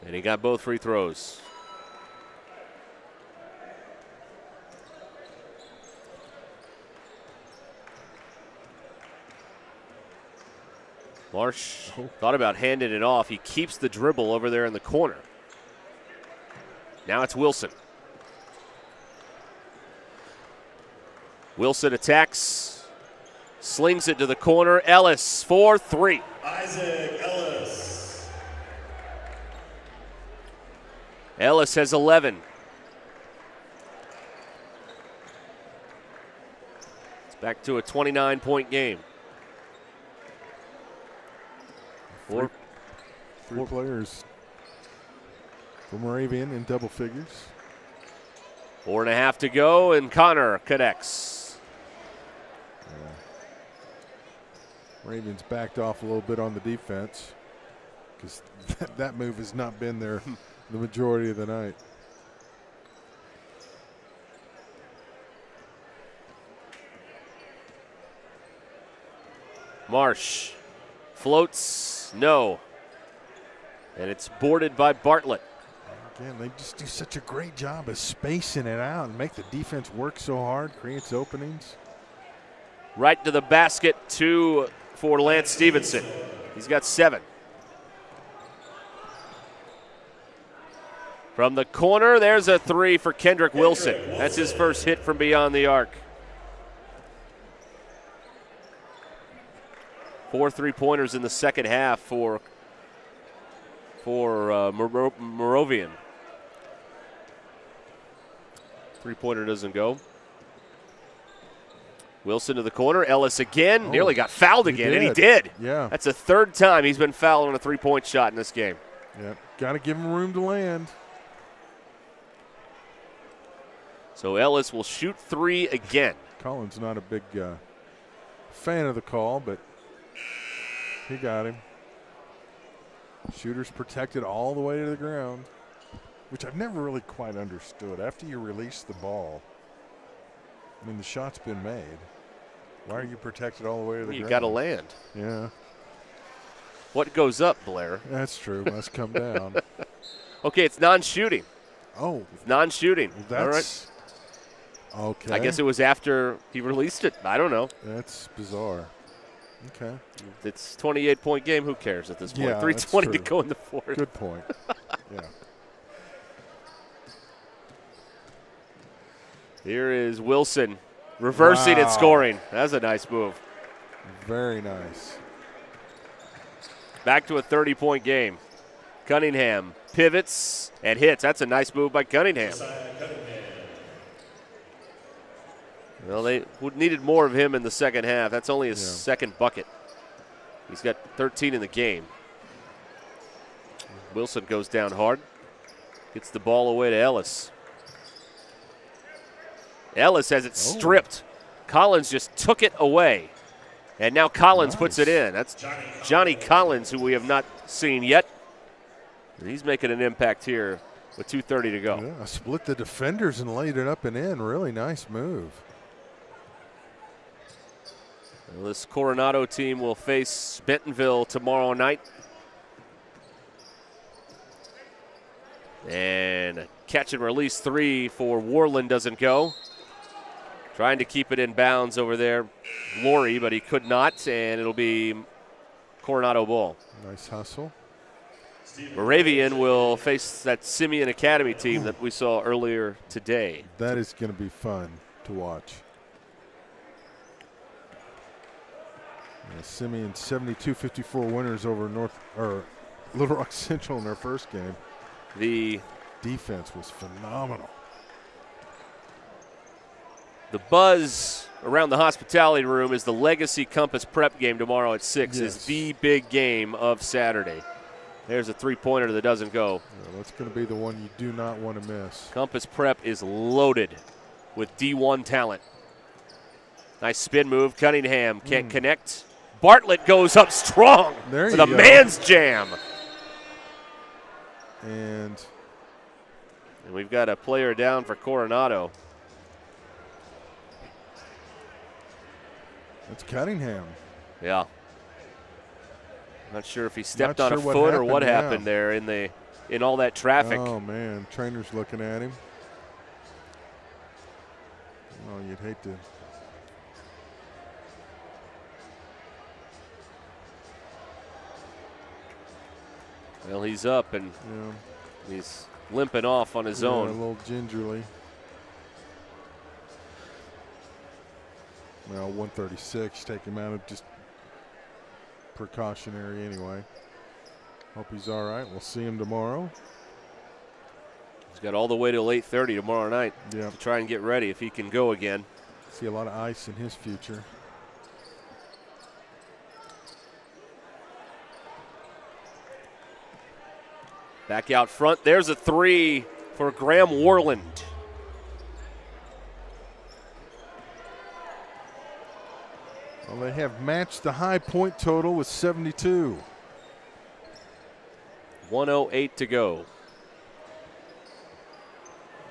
And he got both free throws. Marsh thought about handing it off. He keeps the dribble over there in the corner. Now it's Wilson. Wilson attacks, slings it to the corner. Ellis for 3.
Isaac Ellis.
Ellis has 11. It's back to a 29-point game.
Three players for Moravian in double figures.
4.5 to go, and Connor connects.
Moravian's backed off a little bit on the defense because that move has not been there the majority of the night.
Marsh floats, no. And it's boarded by Bartlett.
Again, they just do such a great job of spacing it out and make the defense work so hard, creates openings.
Right to the basket, 2 for Lance Stevenson. He's got 7. From the corner, there's a 3 for Kendrick Wilson. That's his first hit from beyond the arc. 4 3-pointers in the second half for Moravian. 3-pointer doesn't go. Wilson to the corner. Ellis again. Nearly got fouled again, and he did.
Yeah.
That's the 3rd time he's been fouled on a 3-point shot in this game.
Yeah. Got to give him room to land.
So Ellis will shoot 3 again.
Colin's not a big fan of the call, but he got him. Shooter's protected all the way to the ground, which I've never really quite understood. After you release the ball, I mean, the shot's been made. Why are you protected all the way to the ground?
You got to land.
Yeah.
What goes up, Blair?
That's true. Must come down.
Okay, it's non-shooting.
Oh.
It's non-shooting.
That's
all right.
Okay.
I guess it was after he released it. I don't know.
That's bizarre. Okay.
It's a 28-point game. Who cares at this point?
Yeah,
3:20 to go in the 4th.
Good point. Yeah.
Here is Wilson reversing and scoring. That's a nice move.
Very nice.
Back to a 30-point game. Cunningham pivots and hits. That's a nice move by Cunningham. Well, they needed more of him in the second half. That's only his second bucket. He's got 13 in the game. Wilson goes down hard. Gets the ball away to Ellis. Ellis has it stripped. Collins just took it away. And now Collins puts it in. That's Johnny Collins, who we have not seen yet. He's making an impact here with 2:30 to go.
Yeah, split the defenders and laid it up and in. Really nice move.
Well, this Coronado team will face Bentonville tomorrow night. And a catch and release three for Warland doesn't go. Trying to keep it in bounds over there, Laurie, but he could not, and it'll be Coronado ball.
Nice hustle.
Moravian will face that Simeon Academy team that we saw earlier today.
That is going to be fun to watch. Simeon 72-54 winners over Little Rock Central in their first game.
The
defense was phenomenal.
The buzz around the hospitality room is the Legacy Compass Prep game tomorrow at 6.
Yes.
Is the big game of Saturday. There's a three-pointer that doesn't go.
Yeah, that's going to be the one you do not want to miss.
Compass Prep is loaded with D1 talent. Nice spin move. Cunningham can't connect. Bartlett goes up strong with a man's jam.
And
we've got a player down for Coronado.
That's Cunningham.
Yeah. Not sure if he stepped on a foot or what happened there in all that traffic.
Oh, man. Trainer's looking at him. Oh, you'd hate to.
Well, he's up and he's limping off on his own.
A little gingerly. Well, 136, take him out of just precautionary anyway. Hope he's all right. We'll see him tomorrow.
He's got all the way till 8:30 tomorrow night to try and get ready if he can go again.
See a lot of ice in his future.
Back out front. There's a three for Graham Warland.
Well, they have matched the high point total with 72.
1:08 to go.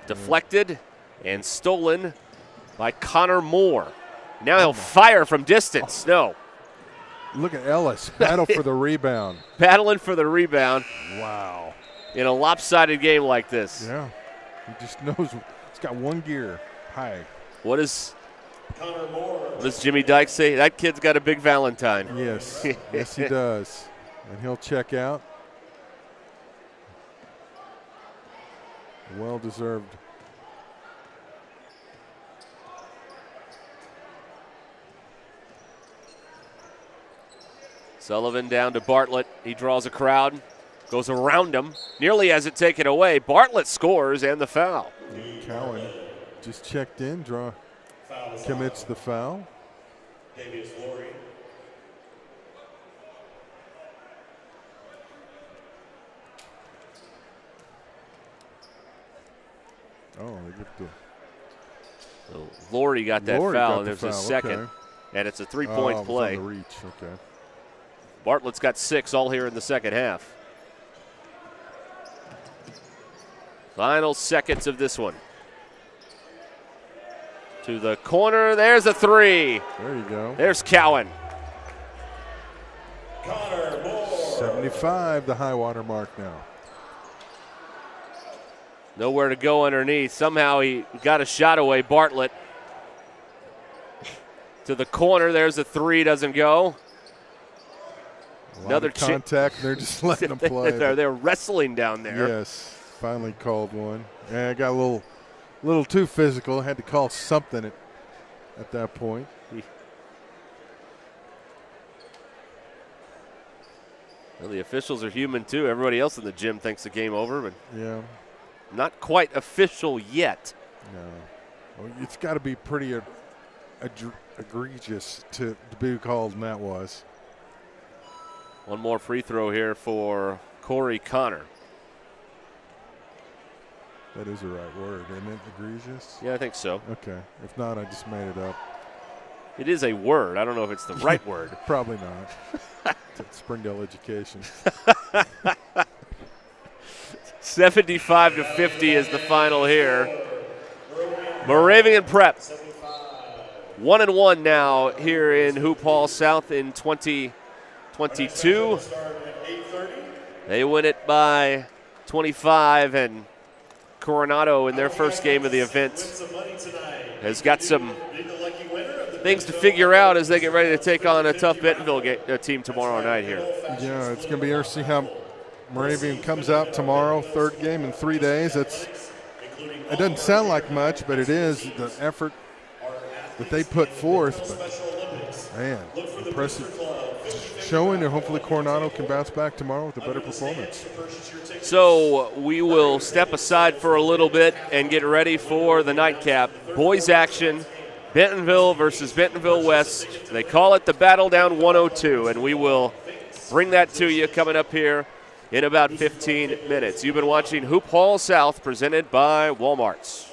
Deflected and stolen by Connor Moore. Now he'll fire from distance. No.
Look at Ellis. Battle for the rebound.
Battling for the rebound.
Wow.
In a lopsided game like this.
Yeah. He just knows. He's got one gear high.
What does Jimmy Dykes say? That kid's got a big Valentine.
Yes. Yes, he does. And he'll check out. Well deserved.
Sullivan down to Bartlett. He draws a crowd, goes around him, nearly has it taken away. Bartlett scores and the foul.
Cowan just checked in, commits the foul. Oh, they get the.
So Laurie got that foul, and there's a second.
Okay.
And it's a three-point play.
On the reach. Okay.
Bartlett's got 6 all here in the second half. Final seconds of this one. To the corner. There's a three.
There you go.
There's Cowan.
75, the high water mark now.
Nowhere to go underneath. Somehow he got a shot away. Bartlett to the corner. There's a three. Doesn't go.
Another contact. They're just letting them play.
They're wrestling down there.
Yes. Finally called one. Yeah, it got a little too physical. Had to call something at that point.
Well, the officials are human too. Everybody else in the gym thinks the game over, but
yeah,
not quite official yet.
No, well, it's got to be pretty egregious to be called than that was.
One more free throw here for Corey Connor.
That is the right word, isn't it? Egregious?
Yeah, I think so.
Okay. If not, I just made it up.
It is a word. I don't know if it's the right word.
Probably not. It's Springdale education.
75-50 is the final here. Moravian Prep 1-1 now here in Hoophall South in 2022. They win it by 25, and Coronado in their first game of the event has got some things to figure out as they get ready to take on a tough Bentonville team tomorrow night here.
Yeah, it's going to be interesting how Moravian comes out tomorrow, third game in 3 days. It doesn't sound like much, but it is the effort that they put forth. But, man, impressive showing, and hopefully Coronado can bounce back tomorrow with a better performance.
So we will step aside for a little bit and get ready for the nightcap. Boys action, Bentonville versus Bentonville West. They call it the Battle Down 102, and we will bring that to you coming up here in about 15 minutes. You've been watching Hoophall South, presented by Walmart's.